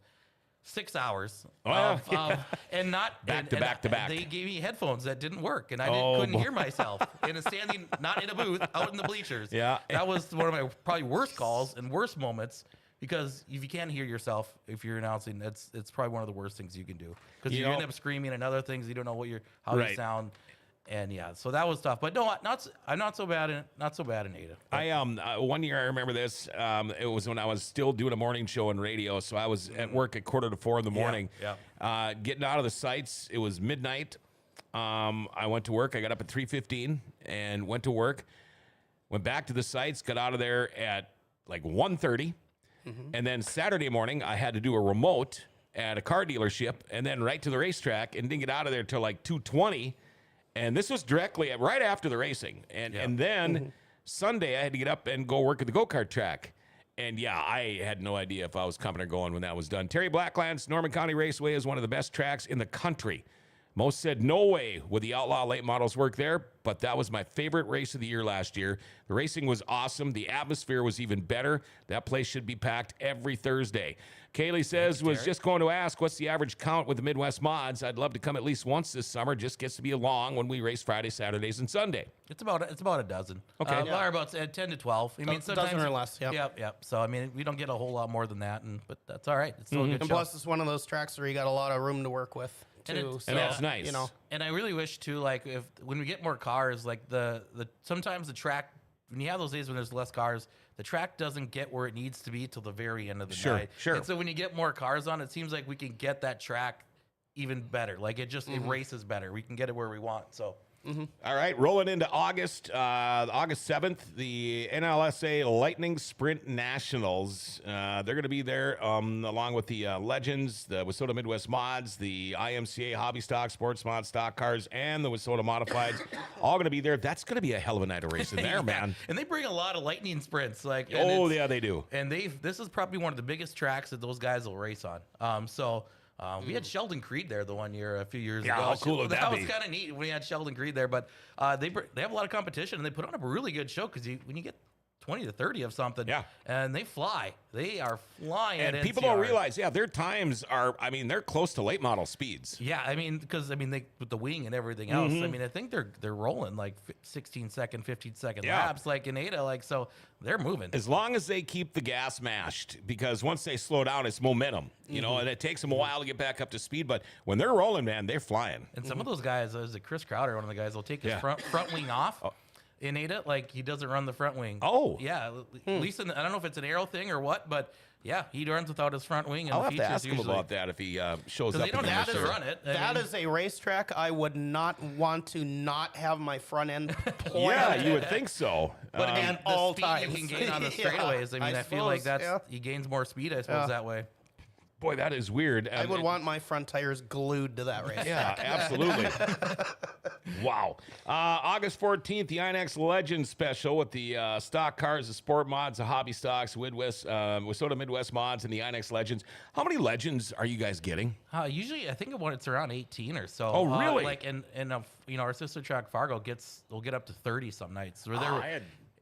6 hours and not back to back. They gave me headphones that didn't work, and I couldn't hear myself in a standing, not in a booth, out in the bleachers. Yeah, that was one of my probably worst calls and worst moments. Because if you can't hear yourself, if you're announcing, it's probably one of the worst things you can do. Because you end up screaming and other things, you don't know how you sound. And yeah, so that was tough. But no, I'm not so bad in Ada. I 1 year I remember this. It was when I was still doing a morning show on radio, so I was at work at 3:45 in the morning. Yeah. Getting out of the sites, it was midnight. I went to work. I got up at 3:15 and went to work. Went back to the sites. Got out of there at like 1:30. And then Saturday morning, I had to do a remote at a car dealership, and then right to the racetrack, and didn't get out of there till like 2:20. And this was directly right after the racing. And then Sunday, I had to get up and go work at the go-kart track. And yeah, I had no idea if I was coming or going when that was done. Terry Blackland's Norman County Raceway is one of the best tracks in the country. Most said no way would the Outlaw late models work there, but that was my favorite race of the year last year. The racing was awesome. The atmosphere was even better. That place should be packed every Thursday. Kaylee says, was just going to ask, what's the average count with the Midwest Mods? I'd love to come at least once this summer. Just gets to be along when we race Friday, Saturdays, and Sunday. It's about a dozen. Okay. Or about 10 to 12. I mean, sometimes dozen or less. Yep. So I mean, we don't get a whole lot more than that, but that's all right. It's still a good And show. plus, it's one of those tracks where you got a lot of room to work with too. And that's nice. You know, And I really wish too, like if when we get more cars, like the sometimes the track, when you have those days when there's less cars, the track doesn't get where it needs to be till the very end of the night. Sure. And so when you get more cars on, it seems like we can get that track even better. Like it just it races better. We can get it where we want. So. All right, rolling into August 7th, the NLSA Lightning Sprint Nationals. They're going to be there along with the Legends, the Wissota Midwest Mods, the IMCA Hobby Stock, Sports Mod Stock Cars, and the Wissota Modifieds. All going to be there. That's going to be a hell of a night of racing there, man. And they bring a lot of lightning sprints. Like, yeah, they do. And this is probably one of the biggest tracks that those guys will race on. We had Sheldon Creed there the one year, a few years ago. How cool would that be? was kind of neat when we had Sheldon Creed there. But they have a lot of competition, and they put on a really good show because when you get 20 to 30 of something, and they fly. They are flying. And people don't realize, their times are, they're close to late model speeds. Yeah, because they with the wing and everything else. I think they're rolling like 16 second, 15 second laps, like in Ada, like so they're moving. As long as they keep the gas mashed, because once they slow down, it's momentum, you know, and it takes them a while to get back up to speed. But when they're rolling, man, they're flying. And some of those guys, is it Chris Crowder, one of the guys, will take his front wing off. In Ada, like he doesn't run the front wing. Oh, yeah. At least I don't know if it's an aero thing or what, but yeah, he runs without his front wing. And I'll the have to ask him usually, about that if he shows up. They don't have to run it. That is a racetrack I would not want to not have my front end planted. Yeah, you would think so. But I mean, the all speed times. you can gain on the straightaways. I feel like he gains more speed. I suppose that way. Boy, that is weird. I would want my front tires glued to that racetrack. Yeah, absolutely. Wow. August 14th, the INX Legends special with the stock cars, the sport mods, the hobby stocks, Wissota Midwest Mods, and the INX Legends. How many Legends are you guys getting? Usually, I think it's around 18 or so. Oh, really? Our sister track Fargo will get up to 30 some nights.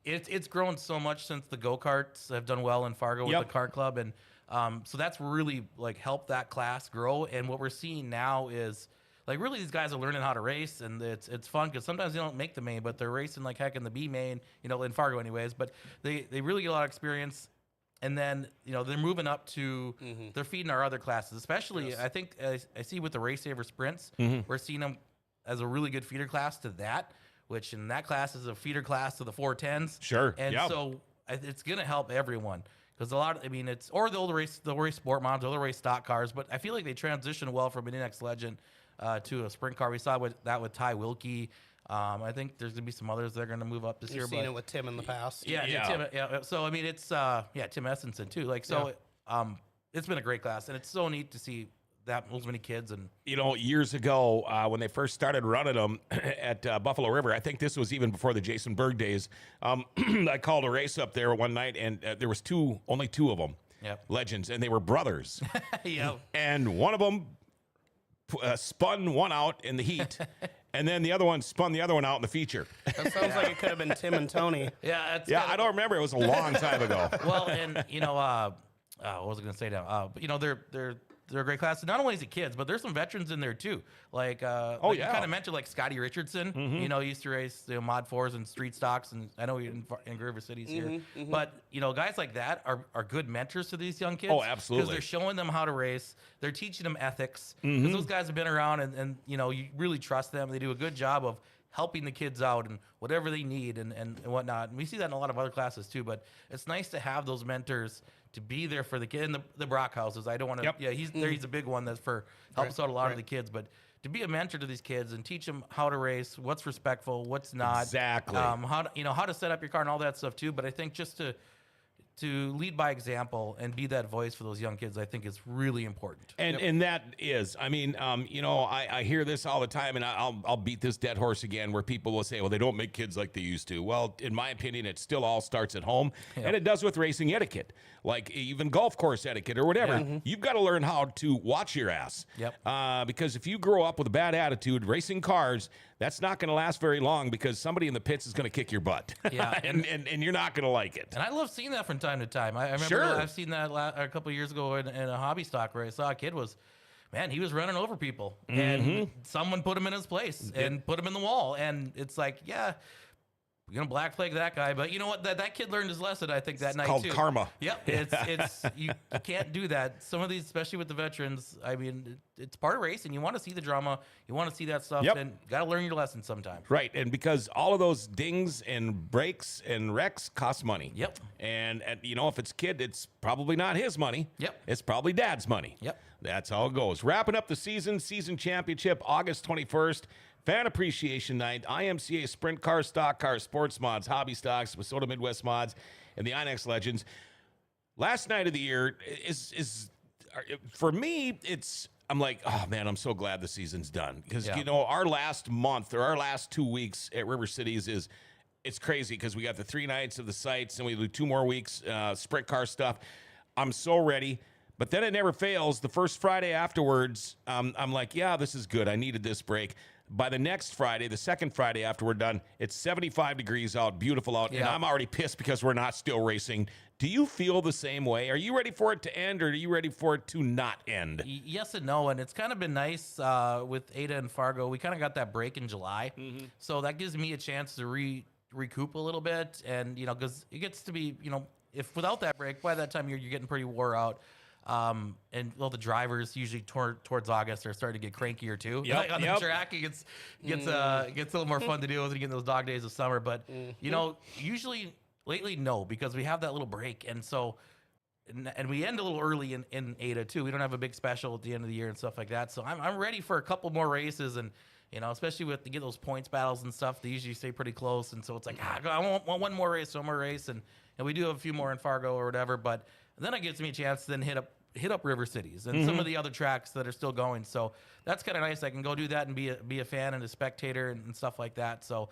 It's grown so much since the go-karts have done well in Fargo with the kart club, and so that's really like helped that class grow. And what we're seeing now is like really these guys are learning how to race, and it's fun because sometimes they don't make the main, but they're racing like heck in the B main, in Fargo anyways. But they really get a lot of experience, and then they're moving up to they're feeding our other classes, especially I think I see with the Race Saver Sprints, we're seeing them as a really good feeder class to that, which in that class is a feeder class to the 410s. Sure, and so it's gonna help everyone. Because it's the old race sport mods, or the race stock cars, but I feel like they transition well from an NX Legend to a sprint car. We saw that with Ty Wilkie. I think there's gonna be some others that are gonna move up this year. You've seen it with Tim in the past. Yeah. Tim. Yeah. So it's Tim Essenson too. Like so, it's been a great class, and it's so neat to see those many kids. And years ago when they first started running them at Buffalo River, I think this was even before the Jason Berg days. I called a race up there one night, and there was only two of them, Legends, and they were brothers. And one of them spun one out in the heat, and then the other one spun the other one out in the feature. That sounds like it could have been Tim and Tony. I don't remember. It was a long time ago. Well, and what was I going to say now? But they're a great class. And not only is it kids, but there's some veterans in there too. You kind of mentioned like Scotty Richardson. He used to race Mod 4s and street stocks, and I know he's in River City's here. But guys like that are good mentors to these young kids. Oh, absolutely. Because they're showing them how to race. They're teaching them ethics. Because those guys have been around, and you really trust them. They do a good job of helping the kids out and whatever they need and whatnot. And we see that in a lot of other classes too. But it's nice to have those mentors to be there for the kid. And the Brock houses, I don't want to. He's there. He's a big one that's helps out a lot of the kids. But to be a mentor to these kids and teach them how to race, what's respectful, what's not, exactly, how to set up your car and all that stuff too. But I think just to to lead by example and be that voice for those young kids, I think is really important. And that is, I mean, I hear this all the time, and I'll beat this dead horse again, where people will say, well, they don't make kids like they used to. Well, in my opinion, it still all starts at home, and it does with racing etiquette, like even golf course etiquette or whatever. You've got to learn how to watch your ass. Because if you grow up with a bad attitude racing cars, that's not going to last very long, because somebody in the pits is going to kick your butt. And you're not going to like it. And I love seeing that from time to time. I remember I've seen that a couple of years ago in a hobby stock where I saw a kid he was running over people, and someone put him in his place and put him in the wall. And it's like, yeah, we're gonna black flag that guy, but you know what? That kid learned his lesson, I think, that night called too. Karma. Yep, it's you can't do that. Some of these, especially with the veterans, I mean, it's part of racing. You want to see the drama, you want to see that stuff, and you got to learn your lesson sometimes. Right, and because all of those dings and breaks and wrecks cost money. Yep. And if it's kid, it's probably not his money. Yep. It's probably dad's money. Yep. That's how it goes. Wrapping up the season championship, August 21st. Fan Appreciation Night, IMCA Sprint Car, Stock Car, Sports Mods, Hobby Stocks, Minnesota Midwest Mods, and the INX Legends. Last night of the year is for me, I'm like, oh man, I'm so glad the season's done. Because, our last month or our last 2 weeks at River Cities it's crazy, because we got the 3 nights of the sites and we do 2 more weeks, sprint car stuff. I'm so ready. But then it never fails. The first Friday afterwards, I'm like, yeah, this is good. I needed this break. By the next Friday, the second Friday after we're done, it's 75 degrees out, beautiful out, and I'm already pissed because we're not still racing. Do you feel the same way? Are you ready for it to end, or are you ready for it to not end? Yes and no, and it's kind of been nice with Ada and Fargo. We kind of got that break in July, so that gives me a chance to recoup a little bit, and because it gets to be, if without that break, by that time you're getting pretty wore out. The drivers usually towards August are starting to get crankier too. On the track, it gets a little more fun to deal with, and you get those dog days of summer. But usually lately, no, because we have that little break, and so and we end a little early in Ada too. We don't have a big special at the end of the year and stuff like that. So I'm ready for a couple more races, and especially to get those points battles and stuff. They usually stay pretty close, and so it's like I want one more race, and we do have a few more in Fargo or whatever, but. And then it gives me a chance to then hit up River Cities and some of the other tracks that are still going. So that's kind of nice. I can go do that and be a fan and a spectator and stuff like that. So,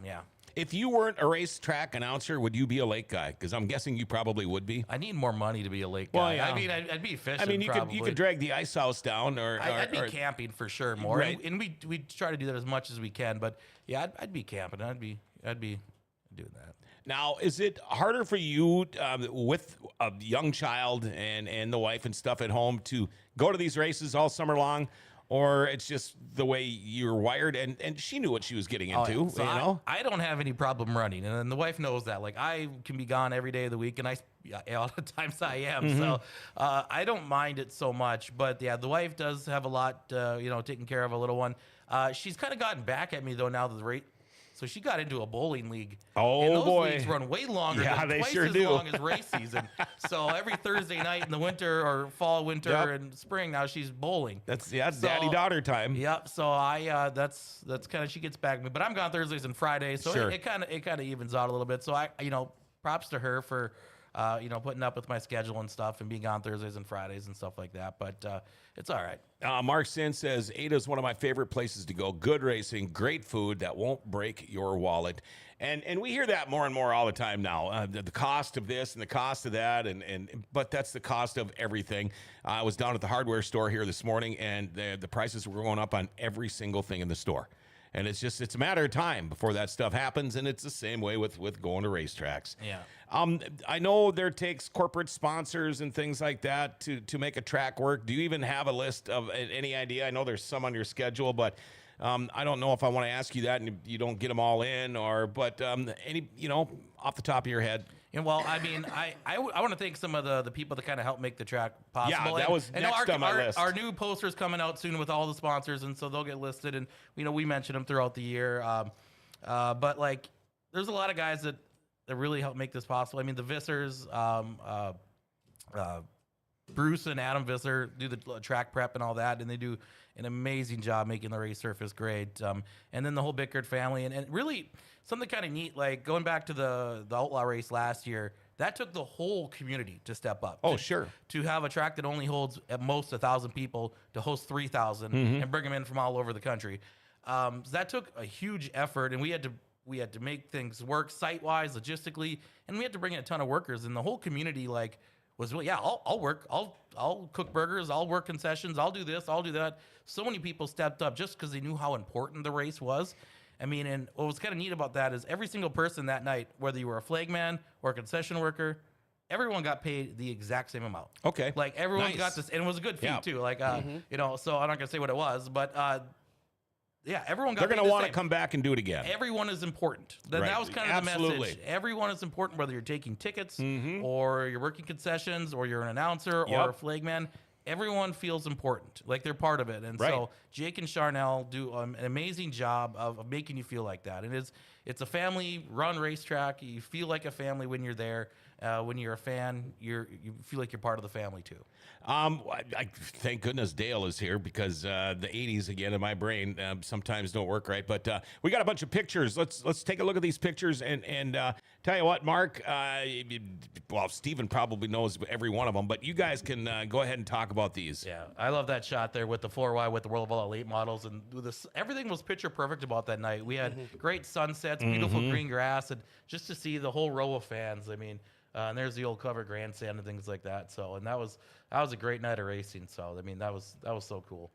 yeah. If you weren't a racetrack announcer, would you be a lake guy? Because I'm guessing you probably would be. I need more money to be a lake guy. Well, yeah. I mean, I'd be fishing. I mean, you could drag the ice house down, or I'd be camping for sure more. Right. And we try to do that as much as we can. But yeah, I'd be camping. I'd be doing that. Now, is it harder for you with a young child and the wife and stuff at home to go to these races all summer long? Or it's just the way you're wired, and she knew what she was getting into, So I don't have any problem running, and the wife knows that. Like, I can be gone every day of the week, and a lot of times I am. So I don't mind it so much. But, yeah, the wife does have a lot, taking care of a little one. She's kind of gotten back at me, though, now that the rate. So she got into a bowling league. Oh, and those boy. leagues run way longer Yeah, than they twice sure as do. long as race season. So every Thursday night in the winter or fall, winter, and spring, now she's bowling. That's daddy-daughter time. Yep. So that's kind of, she gets back at me. But I'm gone Thursdays and Fridays, so it kind of evens out a little bit. So props to her for putting up with my schedule and stuff and being on Thursdays and Fridays and stuff like that. But it's all right. Mark Sin says, Ada is one of my favorite places to go. Good racing, great food that won't break your wallet. And we hear that more and more all the time now. The cost of this and the cost of that, but that's the cost of everything. I was down at the hardware store here this morning, and the prices were going up on every single thing in the store. And it's a matter of time before that stuff happens, and it's the same way with going to racetracks. Yeah. I know there takes corporate sponsors and things like that to make a track work. Do you even have a list of any idea? I know there's some on your schedule, but I don't know if I want to ask you that and you don't get them all in, but any off the top of your head. And well, I mean, I want to thank some of the people that kind of helped make the track possible. Yeah, that was next on my list. Our new poster's coming out soon with all the sponsors, and so they'll get listed. And we mention them throughout the year. But like, there's a lot of guys that really help make this possible. I mean, the Vissers, Bruce and Adam Visser do the track prep and all that, and they do an amazing job making the race surface great. And then the whole Bickert family, and really something kind of neat, like going back to the Outlaw race last year, that took the whole community to step up. Oh, sure. To have a track that only holds at most 1,000 people to host 3,000 and bring them in from all over the country. So that took a huge effort, and we had to make things work site-wise, logistically, and we had to bring in a ton of workers. And the whole community was really, I'll work, I'll cook burgers, I'll work concessions, I'll do this, I'll do that. So many people stepped up just because they knew how important the race was. I mean, and what was kind of neat about that is every single person that night, whether you were a flagman or a concession worker, everyone got paid the exact same amount. Okay. Like everyone Nice. got this, and it was a good fee Yeah. too. Like, you know, so I'm not gonna say what it was, but yeah, everyone got. They're paid going to the want to same. come back and do it again. Everyone is important. That Right. was kind of Absolutely. the message. Everyone is important, whether you're taking tickets or you're working concessions or you're an announcer Yep. or a flagman. Everyone feels important, like they're part of it. And Right. so Jake and Charnel do an amazing job of making you feel like that. And it's a family-run racetrack. You feel like a family when you're there. When you're a fan, you feel like you're part of the family too. I thank goodness Dale is here because the 80s again in my brain sometimes don't work right. But we got a bunch of pictures. Let's take a look at these pictures and tell you what, Mark. Well, Steven probably knows every one of them, but you guys can go ahead and talk about these. Yeah, I love that shot there with the 4Y with the World of All Late models, and with this, everything was picture perfect about that night. We had great sunsets, beautiful green grass, and just to see the whole row of fans. I mean, and there's the old cover grandstand and things like that. So, and that was a great night of racing. So, I mean, that was so cool.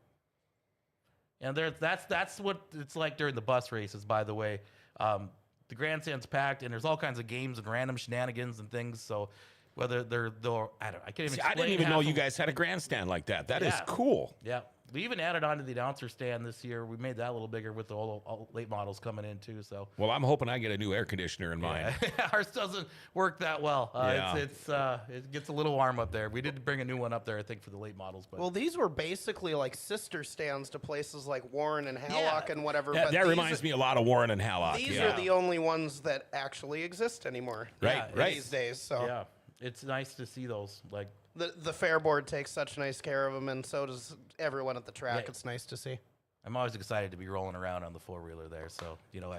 And that's what it's like during the bus races, by the way. The grandstand's packed, and there's all kinds of games and random shenanigans and things. So, whether I can't even. See, I didn't even know you guys had a grandstand like that. That is Yeah. cool. Yeah. We even added on to the announcer stand this year. We made that a little bigger with all late models coming in too. So Well, I'm hoping I get a new air conditioner in mine. ours doesn't work that well. Yeah. It gets a little warm up there. We did bring a new one up there, I think, for the late models. But Well, these were basically like sister stands to places like Warren and Hallock and whatever. That, but that these reminds me a lot of Warren and Hallock. These yeah. are the only ones that actually exist anymore. Right, Yeah, right. These days, so yeah, it's nice to see those. Like, the fair board takes such nice care of them, and so does everyone at the track. Yeah. It's nice to see. I'm always excited to be rolling around on the four-wheeler there. So, you know,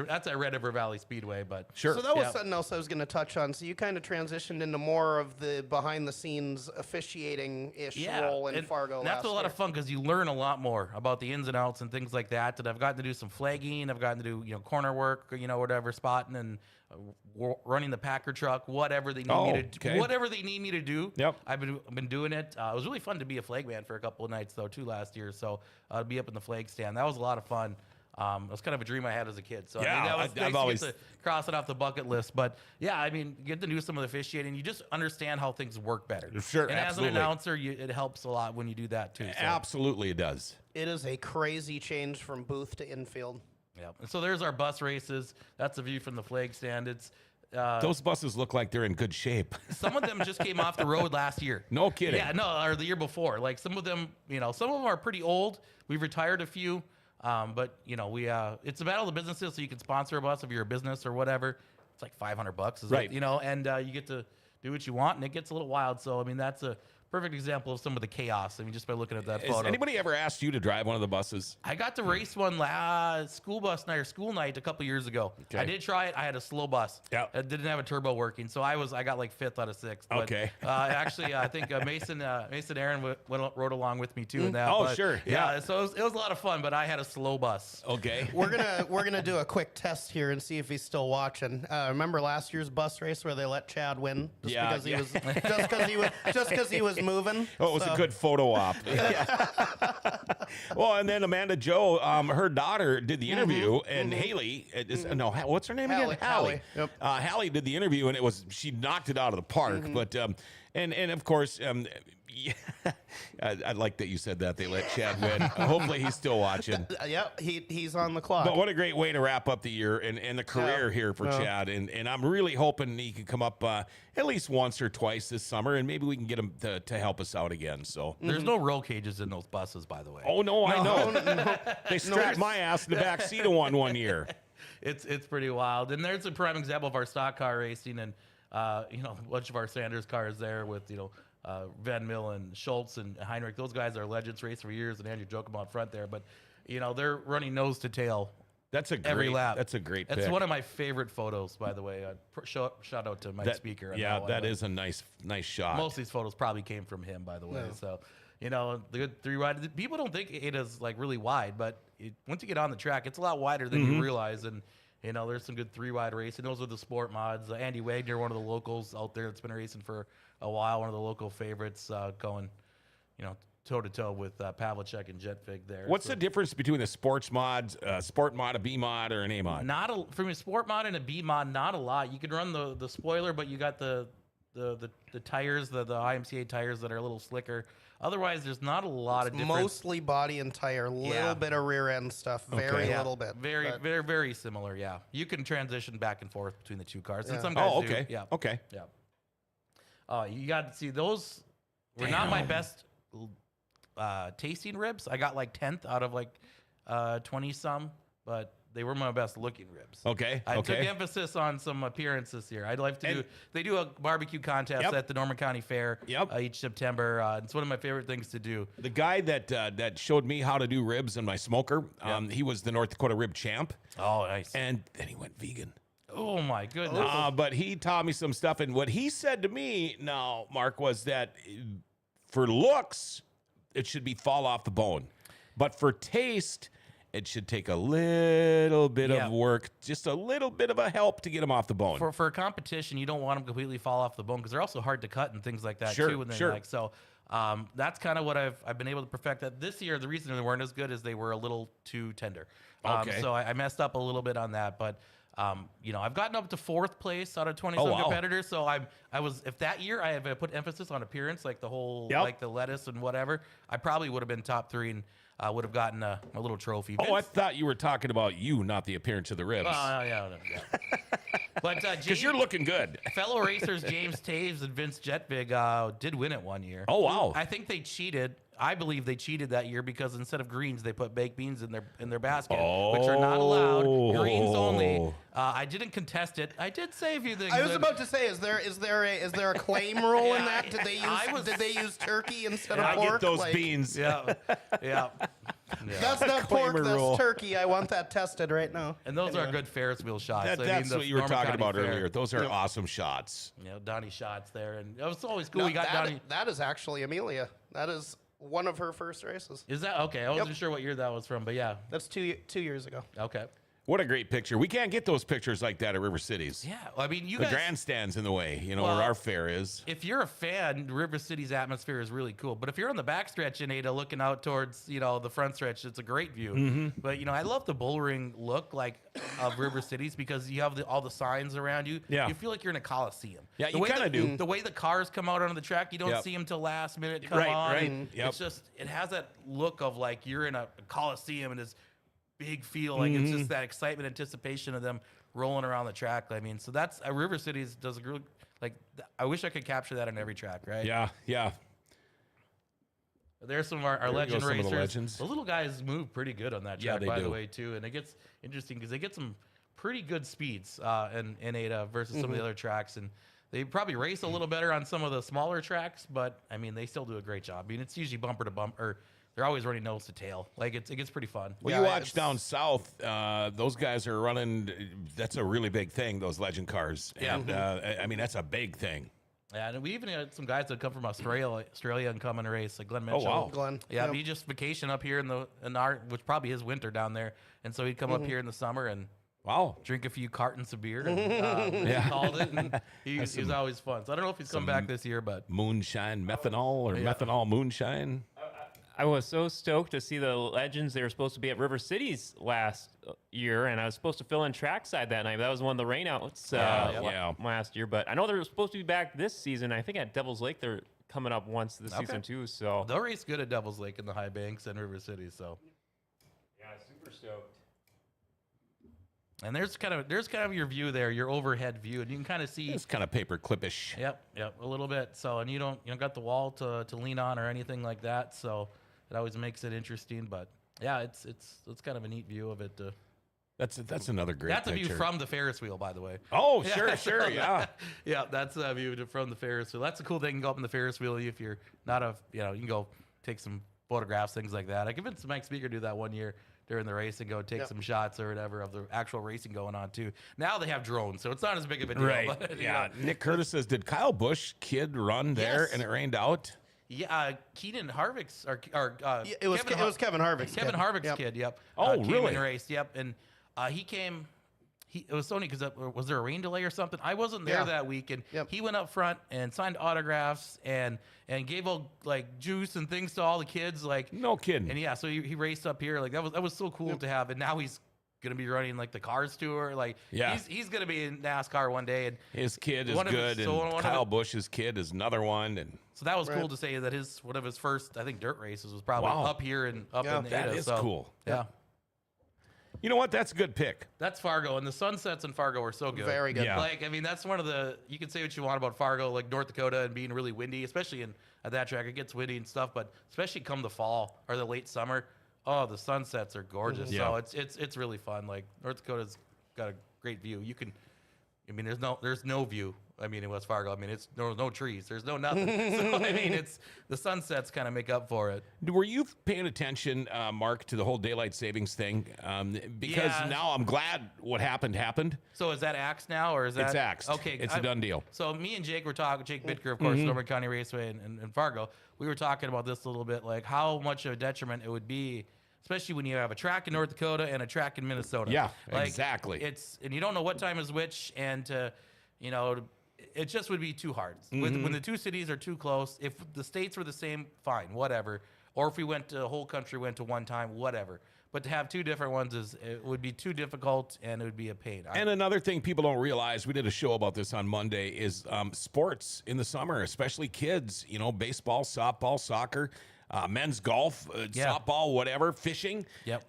that's at Red River Valley Speedway, but Sure. So that was Yeah. something else I was going to touch on. So you kind of transitioned into more of the behind-the-scenes officiating-ish role in and Fargo. That's a lot of fun because you learn a lot more about the ins and outs and things like that. And I've gotten to do some flagging. I've gotten to do corner work, whatever, spotting and running the Packer truck, whatever they need me to okay. whatever they need me to do. Yep. I've been doing it. It was really fun to be a flagman for a couple of nights though too last year. So to be up in the flag stand, that was a lot of fun. It was kind of a dream I had as a kid. So Yeah, that was I've nice to always- get to cross it off the bucket list. But yeah, I mean, you get to do some of the officiating. You just understand how things work better. Sure, And absolutely. as an announcer, it helps a lot when you do that too. So, Absolutely, it does. It is a crazy change from booth to infield. yeah. And so there's our bus races. That's a view from the flag stand. It's Those buses look like they're in good shape. some of them just came off the road last year. No kidding. Yeah, no, or the year before. Like some of them, some of them are pretty old. We've retired a few, but we it's a battle of the businesses. So you can sponsor a bus if you're a business or whatever. It's like $500, Right. and you get to do what you want, and it gets a little wild. So I mean, that's a perfect example of some of the chaos. I mean, just by looking at that Has photo. anybody ever asked you to drive one of the buses? I got to race one school bus night or school night a couple years ago. Okay. I did try it. I had a slow bus. Yeah. It didn't have a turbo working, so I got like 5th out of 6th. But, Okay. Actually, I think Mason Aaron rode along with me too in that. Oh, but, sure. Yeah. Yeah. So it was a lot of fun, but I had a slow bus. Okay. We're gonna do a quick test here and see if he's still watching. Remember last year's bus race where they let Chad win just Yeah, because he yeah. was just because he was moving. Oh, it was a good photo op. Well, and then Amanda Jo, her daughter did the interview, and Haley, what's her name again? Hallie. Yep. Hallie did the interview, and she knocked it out of the park. But and of course, yeah, I like that you said that they let Chad win. Hopefully, he's still watching. Yep, he's on the clock. But what a great way to wrap up the year and the career here for Chad. And I'm really hoping he can come up at least once or twice this summer, and maybe we can get him to help us out again. So There's no roll cages in those buses, by the way. Oh, no, I know. They strapped my ass in the back seat of one year. It's pretty wild. And there's a prime example of our stock car racing, and a bunch of our Sanders cars there with Van Mill and Schultz and Heinrich. Those guys are legends, raced for years, and Andrew Jochum out front there. But they're running nose to tail That's a great, every lap. That's a great It's pick. one of my favorite photos, by the way. Shout out to Mike Speaker. On Yeah, one, that is a nice shot. Most of these photos probably came from him, by the way. Yeah. So, the good 3-wide. People don't think Ada's like really wide, but once you get on the track, it's a lot wider than you realize. And there's some good 3-wide racing. Those are the sport mods. Andy Wagner, one of the locals out there that's been racing for a while, one of the local favorites, going, toe to toe with Pavlicek and Jetvig there. What's the difference between a sports mod, sport mod, a B mod, or an A mod? From a sport mod and a B mod, not a lot. You can run the spoiler, but you got the tires, the IMCA tires that are a little slicker. Otherwise, there's not a lot of difference. Mostly body and tire, little bit of rear end stuff, very little bit. Very similar. Yeah, you can transition back and forth between the two cars, and Yeah. some guys okay. do. Yeah, Okay. yeah. You got to see those were not my best tasting ribs. I got like 10th out of like 20 some, but they were my best looking ribs. Okay. I took emphasis on some appearance this year. I'd like to do. They do a barbecue contest at the Norman County Fair each September. It's one of my favorite things to do. The guy that showed me how to do ribs in my smoker, he was the North Dakota rib champ. Oh, nice. And then he went vegan. Oh my goodness. But he taught me some stuff, and what he said to me, now, Mark, was that for looks, it should be fall off the bone, but for taste, it should take a little bit of work, just a little bit of a help to get them off the bone. For a competition, you don't want them completely fall off the bone because they're also hard to cut and things like that Sure, too. And sure. That's kind of what I've been able to perfect. That this year, the reason they weren't as good is they were a little too tender. Okay. So I messed up a little bit on that, but. I've gotten up to 4th place out of 20-some competitors. So if that year I have put emphasis on appearance, like the whole, like the lettuce and whatever, I probably would have been top 3 and would have gotten a little trophy. I thought you were talking about you, not the appearance of the ribs. Yeah. But Because you're looking good. fellow racers James Taves and Vince Jetvig did win it one year. Oh, wow. I think they cheated. I believe they cheated that year because instead of greens, they put baked beans in their basket, which are not allowed. Greens only. I didn't contest it. I did say a few things. I was about to say, is there a claim rule in that? Did they use turkey instead of pork? I get those beans. Yeah. That's not pork. Claimer That's rule. turkey. I want that tested right now. And those are good Ferris wheel shots. That's the what you were Norman talking County about Fair. earlier. Those are awesome shots. Donnie shots there, and it was always cool. No, we got Donnie. that is actually Amelia. That is one of her first races. Is that okay? I wasn't sure what year that was from, but yeah. That's 2 years ago. Okay. What a great picture. We can't get those pictures like that at River Cities. Yeah, I mean, The grandstand's in the way, where Well, our fair is. If you're a fan, River City's atmosphere is really cool. But if you're on the backstretch in Ada looking out towards, the front stretch, it's a great view. But, I love the bullring look of River Cities because you have all the signs around you. Yeah. You feel like you're in a coliseum. Yeah, The you way kinda do. The way the cars come out onto the track, you don't Yep. see them till last minute come Right, on. right. And Yep. It's just, it has that look of like you're in a coliseum and it's big feel. Like it's just that excitement, anticipation of them rolling around the track. I mean, so that's River Cities does a really, I wish I could capture that on every track, right? Yeah. There's some of our There we legend go, some of the racers. legends. The little guys move pretty good on that Yeah, track, they by do. the way, too. And it gets interesting because they get some pretty good speeds in Ada versus some of the other tracks. And they probably race a little better on some of the smaller tracks, but, I mean, they still do a great job. I mean, it's usually bumper to bumper. They're always running nose to tail. It gets pretty fun. Well, you watch down south, those guys are running. That's a really big thing, those legend cars. Yeah. And, I mean, that's a big thing. Yeah, and we even had some guys that come from Australia and come and race, like Glenn Mitchell. wow. Glenn. Yeah, Yep. he just vacation up here in our, which probably is winter down there, and so he'd come up here in the summer and Wow. drink a few cartons of beer. And, he called it, and he was always fun. So I don't know if he's come back this year, but Moonshine methanol or methanol moonshine. I was so stoked to see the legends. They were supposed to be at River Cities last year, and I was supposed to fill in trackside that night. That was one of the rainouts last year. But I know they're supposed to be back this season. I think at Devil's Lake they're coming up once this season too. So they'll race good at Devil's Lake in the High Banks and River City. So yeah, super stoked. and there's kind of your view there, your overhead view, and you can kind of see. It's kind of paper clippish. Yep, a little bit. So, and you don't got the wall to lean on or anything like that. So it always makes it interesting. But yeah, it's kind of a neat view of it. That's another great That's a picture. view from the Ferris wheel, by the way. Oh, sure, yeah. Yeah, that's a view from the Ferris wheel. That's a cool thing. You can go up in the Ferris wheel if you're not you can go take some photographs, things like that. I convinced Mike Speaker to do that one year during the race and go take some shots or whatever of the actual racing going on too. Now they have drones, so it's not as big of a deal. Right. But, Yeah. Nick Curtis says, did Kyle Busch kid run there and it rained out? Yeah, Keenan Harvick's it was Kevin Harvick's Kevin kid. Harvick's kid. Yep. Oh, came really? And raced. Yep. And he came. It was funny because was there a rain delay or something? I wasn't there that week, and he went up front and signed autographs and gave all like juice and things to all the kids. Like no kidding. And so he raced up here. Like that was so cool to have. And now he's gonna be running like the Cars Tour. Like he's gonna be in NASCAR one day. And his kid is good, and Kyle Busch's kid is another one. And so that was cool to say that one of his first, I think, dirt races was probably up here and up in the that is cool. Yeah. You know what? That's a good pick. That's Fargo, and the sunsets in Fargo are so good. Very good. Yeah. Like, I mean, that's one of the, you can say what you want about Fargo, like North Dakota and being really windy, especially at that track. It gets windy and stuff, but especially come the fall or the late summer, oh, the sunsets are gorgeous. So it's really fun. Like, North Dakota's got a great view. You can, I mean, there's no view. I mean, in West Fargo, I mean, there's no trees, there's no nothing. So I mean, it's the sunsets kind of make up for it. Were you paying attention, Mark, to the whole daylight savings thing? Because now I'm glad what happened. So is that axed now, or is that? It's axed. Okay, it's a done deal. So me and Jake were talking. Jake Bitker, of course, Norman County Raceway and Fargo. We were talking about this a little bit, like how much of a detriment it would be, especially when you have a track in North Dakota and a track in Minnesota. Yeah, like, exactly. And you don't know what time is which, and it just would be too hard. When the two cities are too close, if the states were the same, fine, whatever. Or if we the whole country went to one time, whatever. But to have two different ones it would be too difficult, and it would be a pain. And another thing people don't realize, we did a show about this on Monday, is sports in the summer, especially kids. Baseball, softball, soccer. Men's golf, softball, whatever, fishing. Yep.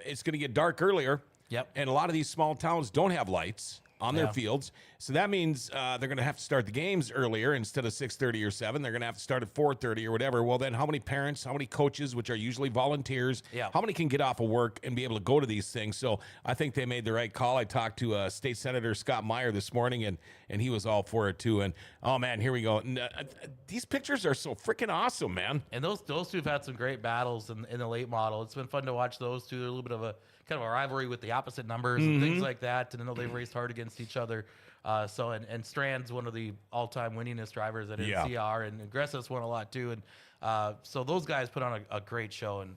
It's going to get dark earlier. Yep. And a lot of these small towns don't have lights on their fields. So that means they're going to have to start the games earlier instead of 6:30 or 7. They're going to have to start at 4:30 or whatever. Well, then how many parents, how many coaches, which are usually volunteers, how many can get off of work and be able to go to these things? So I think they made the right call. I talked to State Senator Scott Meyer this morning, and he was all for it too. And, oh, man, here we go. These pictures are so freaking awesome, man. And those two have had some great battles in the late model. It's been fun to watch those two. They're a little bit of a kind of a rivalry with the opposite numbers and things like that. And I know they've raced hard against each other. And Strand's one of the all-time winningest drivers at NCR, and Gressa's won a lot too. And so those guys put on a great show. And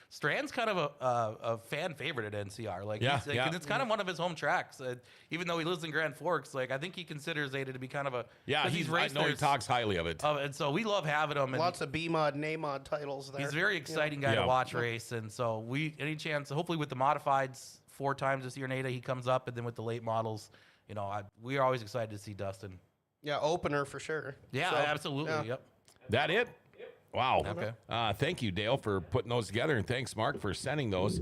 Strand's kind of a fan favorite at NCR. And it's kind of one of his home tracks. Even though he lives in Grand Forks, I think he considers Ada to be kind of a he's raced. I know he talks highly of it. And so we love having him. And lots of B-Mod and A-Mod titles there. He's a very exciting guy to watch race. And so any chance, hopefully with the modifieds 4 times this year in Ada, he comes up, and then with the late models. We are always excited to see Dustin. Yeah, opener for sure. Yeah, absolutely. Yeah. Yep. That it? Wow. Okay. Thank you, Dale, for putting those together, and thanks, Mark, for sending those.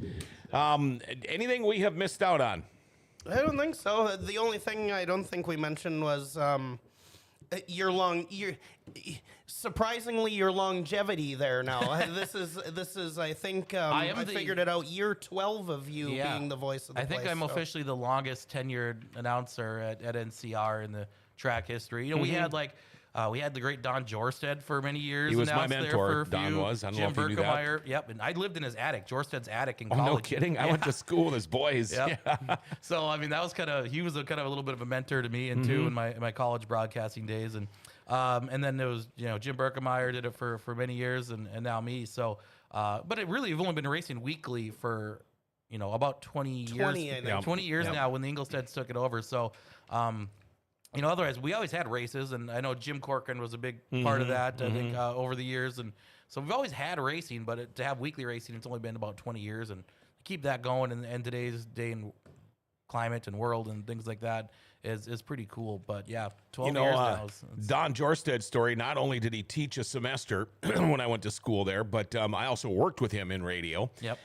Anything we have missed out on? I don't think so. The only thing I don't think we mentioned was surprisingly your longevity there now. This is I think I figured it out, year 12 of you being the voice of the place. I think I'm officially the longest tenured announcer at NCR in the track history. We had we had the great Don Jorstad for many years. He was my mentor. Don was. I don't Jim know if you knew that. Yep, and I lived in his attic, Jorstad's attic in college. college. No kidding. I went to school with his boys. Yep. Yeah. So I mean, that was he was kind of a little bit of a mentor to me too in my college broadcasting days, and then there was Jim Berkemeyer did it for many years, and now me. So but it really, I've only been racing weekly for about 20 years. 20 years now when the Inglesteads took it over. So. Otherwise, we always had races, and I know Jim Corcoran was a big part of that, I think, over the years. And so we've always had racing, but to have weekly racing, it's only been about 20 years. And to keep that going in today's day and climate and world and things like that is pretty cool. But, 12 years now. Don Jorstad's story, not only did he teach a semester when I went to school there, but I also worked with him in radio. Yep.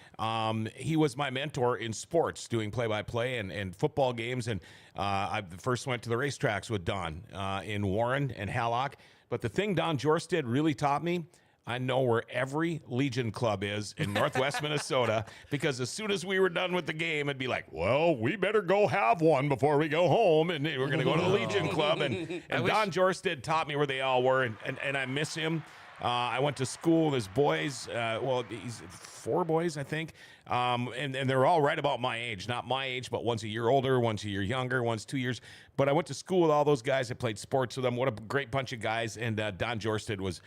He was my mentor in sports, doing play-by-play and football games. And I first went to the racetracks with Don in Warren and Hallock. But the thing Don Jorstad really taught me, I know where every Legion club is in Northwest Minnesota, because as soon as we were done with the game, it'd be like, well, we better go have one before we go home, and we're going to go to the Legion club. And Don Jorstad taught me where they all were, and I miss him. I went to school with his boys. Well, he's 4 boys, I think. And they're all right about my age. Not my age, but one's a year older, one's a year younger, one's 2 years. But I went to school with all those guys. I played sports with them. What a great bunch of guys. And Don Jorsted was...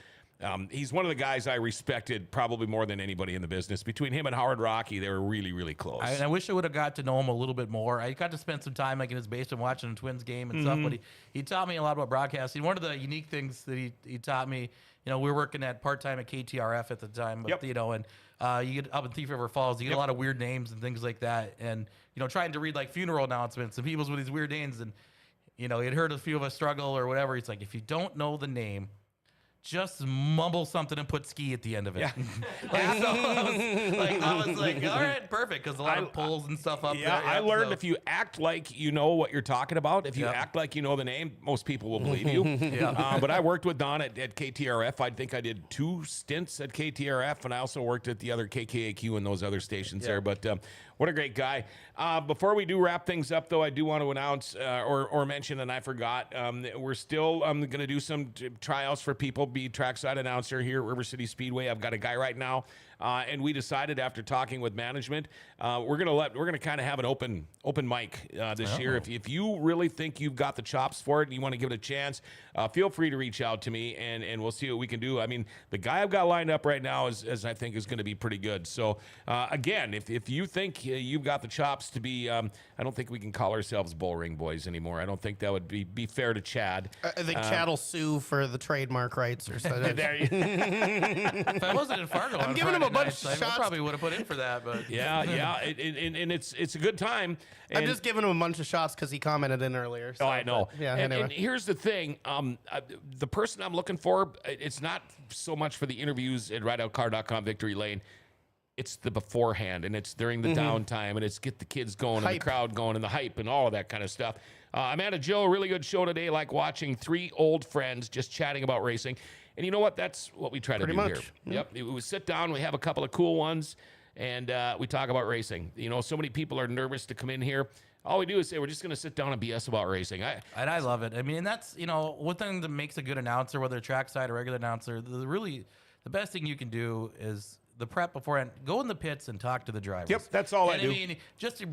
he's one of the guys I respected probably more than anybody in the business. Between him and Howard Rocky, they were really, really close. I wish I would have got to know him a little bit more. I got to spend some time like in his basement watching the Twins game and stuff, but he taught me a lot about broadcasting. One of the unique things that he taught me, we were working at part-time at KTRF at the time, but, and you get up in Thief River Falls, you get a lot of weird names and things like that. And, trying to read like funeral announcements and people's with these weird names. And, he'd heard a few of us struggle or whatever. He's like, if you don't know the name, just mumble something and put ski at the end of it. Yeah. I was like, all right, perfect, because a lot of polls and stuff up there. I learned if you act like you know what you're talking about, if you act like you know the name, most people will believe you. But I worked with Don at KTRF. I think I did 2 stints at KTRF, and I also worked at the other KKAQ and those other stations there. But what a great guy. Before we do wrap things up, though, I do want to announce or mention, and I forgot, we're still going to do some tryouts for people, be trackside announcer here at River City Speedway. I've got a guy right now, and we decided after talking with management, we're gonna kind of have an open mic this year. If you really think you've got the chops for it and you want to give it a chance, feel free to reach out to me, and we'll see what we can do. I mean, the guy I've got lined up right now is I think is going to be pretty good. So again, if you think you've got the chops to be, I don't think we can call ourselves Bullring Boys anymore. I don't think that would be fair to Chad. I think Chad will sue for the trademark rights or something. If I wasn't in Fargo, I'm giving him a bunch of I shots. probably would have put in for that. But and it's a good time. And I'm just giving him a bunch of shots because he commented in earlier. So, I know. But, yeah. And here's the thing: the person I'm looking for, it's not so much for the interviews at rideoutcar.com Victory Lane. It's the beforehand, and it's during the downtime, and it's get the kids going and the crowd going and the hype and all of that kind of stuff. Amanda Joe, a really good show today, like watching 3 old friends just chatting about racing. And you know what? That's what we try to do here. Yep. We sit down, we have a couple of cool ones, and we talk about racing. So many people are nervous to come in here. All we do is say, we're just going to sit down and BS about racing. And I love it. I mean, that's, one thing that makes a good announcer, whether trackside or regular announcer, the best thing you can do is the prep beforehand. Go in the pits and talk to the drivers. Yep, that's all I do. I mean, just to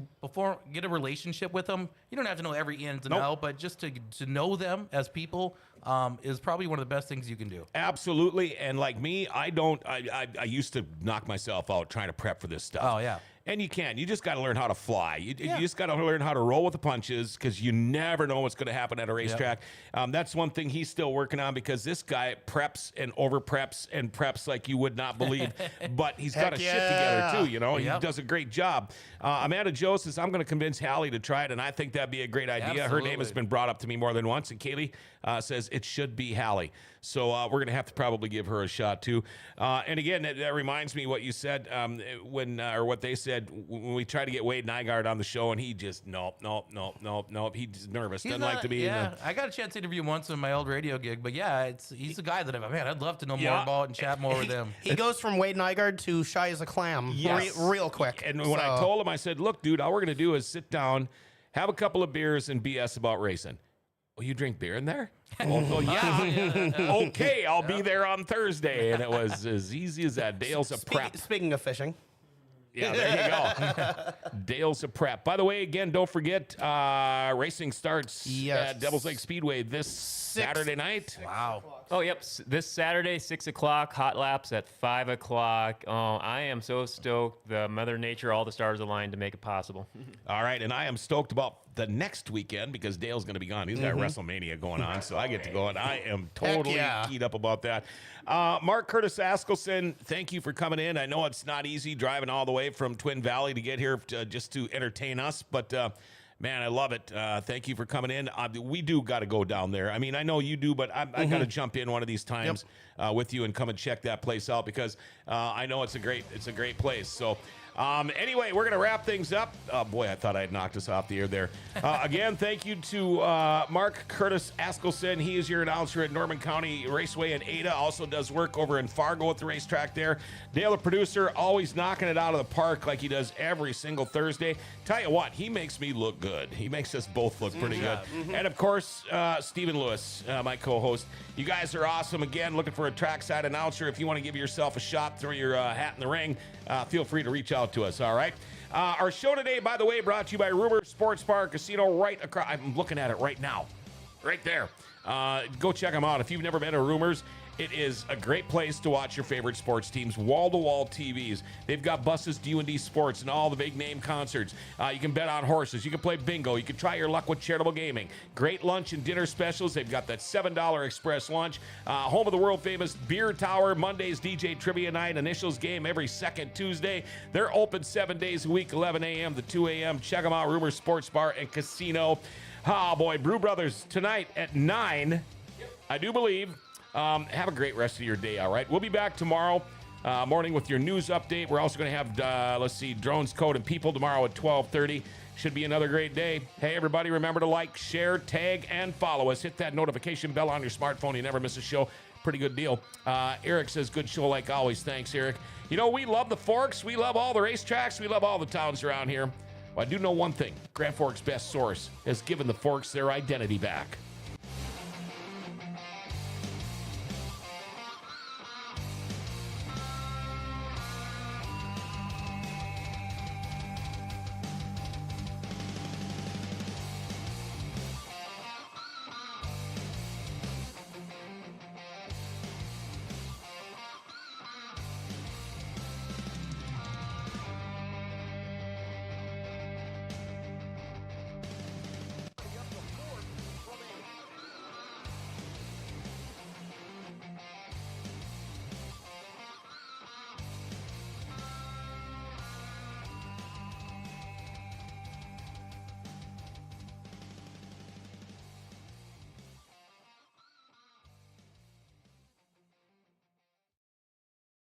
get a relationship with them. You don't have to know every ins and out, but just to know them as people is probably one of the best things you can do. Absolutely. And like me, I used to knock myself out trying to prep for this stuff. Oh, yeah. And you can. You just got to learn how to fly. You just got to learn how to roll with the punches because you never know what's going to happen at a racetrack. That's one thing he's still working on because this guy preps and over preps and preps like you would not believe. But he's got his shit together too. He does a great job. Amanda Joe says, I'm going to convince Hallie to try it, and I think that'd be a great idea. Absolutely. Her name has been brought up to me more than once, and Kaylee says it should be Hallie. So we're going to have to probably give her a shot too. And again, that reminds me what you said or what they said when we tried to get Wade Nygaard on the show, and he just nope. He's nervous. Doesn't like to be. Yeah, I got a chance to interview him once in my old radio gig, but yeah, he's a guy that I'd love to know more about and chat more with him. He goes from Wade Nygaard to shy as a clam real quick. And when I told him, I said, look, dude, all we're going to do is sit down, have a couple of beers, and BS about racing. Well, you drink beer in there? Yeah. Okay, I'll be there on Thursday. And it was as easy as that. Dale's a prep. Speaking of fishing. Yeah, there you go. Dale's a prep. By the way, again, don't forget, racing starts at Devil's Lake Speedway this Saturday night. Wow. Oh, yep. This Saturday, 6 o'clock, hot laps at 5 o'clock. Oh, I am so stoked. The Mother Nature, all the stars aligned to make it possible. All right, and I am stoked about the next weekend because Dale's going to be gone. He's got WrestleMania going on, so I get to go, and I am totally keyed up about that. Mark Curtis Askelson, thank you for coming in. I know it's not easy driving all the way from Twin Valley to get here just to entertain us, but man, I love it. Thank you for coming in. We do got to go down there. I mean, I know you do, but I got to jump in one of these times with you and come and check that place out because I know it's a great place. So Anyway, we're going to wrap things up. Oh, boy, I thought I had knocked us off the air there. Again, thank you to Mark Curtis Askelson. He is your announcer at Norman County Raceway in Ada. Also does work over in Fargo at the racetrack there. Dale, the producer, always knocking it out of the park like he does every single Thursday. Tell you what, he makes me look good. He makes us both look pretty good. And, of course, Stephen Lewis, my co-host. You guys are awesome. Again, looking for a trackside announcer. If you want to give yourself a shot, throw your hat in the ring, feel free to reach out to us, all right? Our show today, by the way, brought to you by Rumor Sports Bar Casino right across. I'm looking at it right now. Right there. Go check them out. If you've never been to Rumors, it is a great place to watch your favorite sports teams, wall-to-wall TVs. They've got buses, D&D Sports, and all the big-name concerts. You can bet on horses. You can play bingo. You can try your luck with charitable gaming. Great lunch and dinner specials. They've got that $7 express lunch. Home of the world-famous Beer Tower. Mondays, DJ Trivia Night. Initials game every second Tuesday. They're open 7 days a week, 11 a.m. to 2 a.m. Check them out, Rumor Sports Bar and Casino. Oh, boy, Brew Brothers tonight at 9, I do believe. Have a great rest of your day, all right? We'll be back tomorrow morning with your news update. We're also going to have, Drones, Code, and People tomorrow at 12:30. Should be another great day. Hey, everybody, remember to like, share, tag, and follow us. Hit that notification bell on your smartphone. You never miss a show. Pretty good deal. Eric says, good show like always. Thanks, Eric. You know, we love the Forks. We love all the racetracks. We love all the towns around here. Well, I do know one thing. Grand Forks' best source has given the Forks their identity back.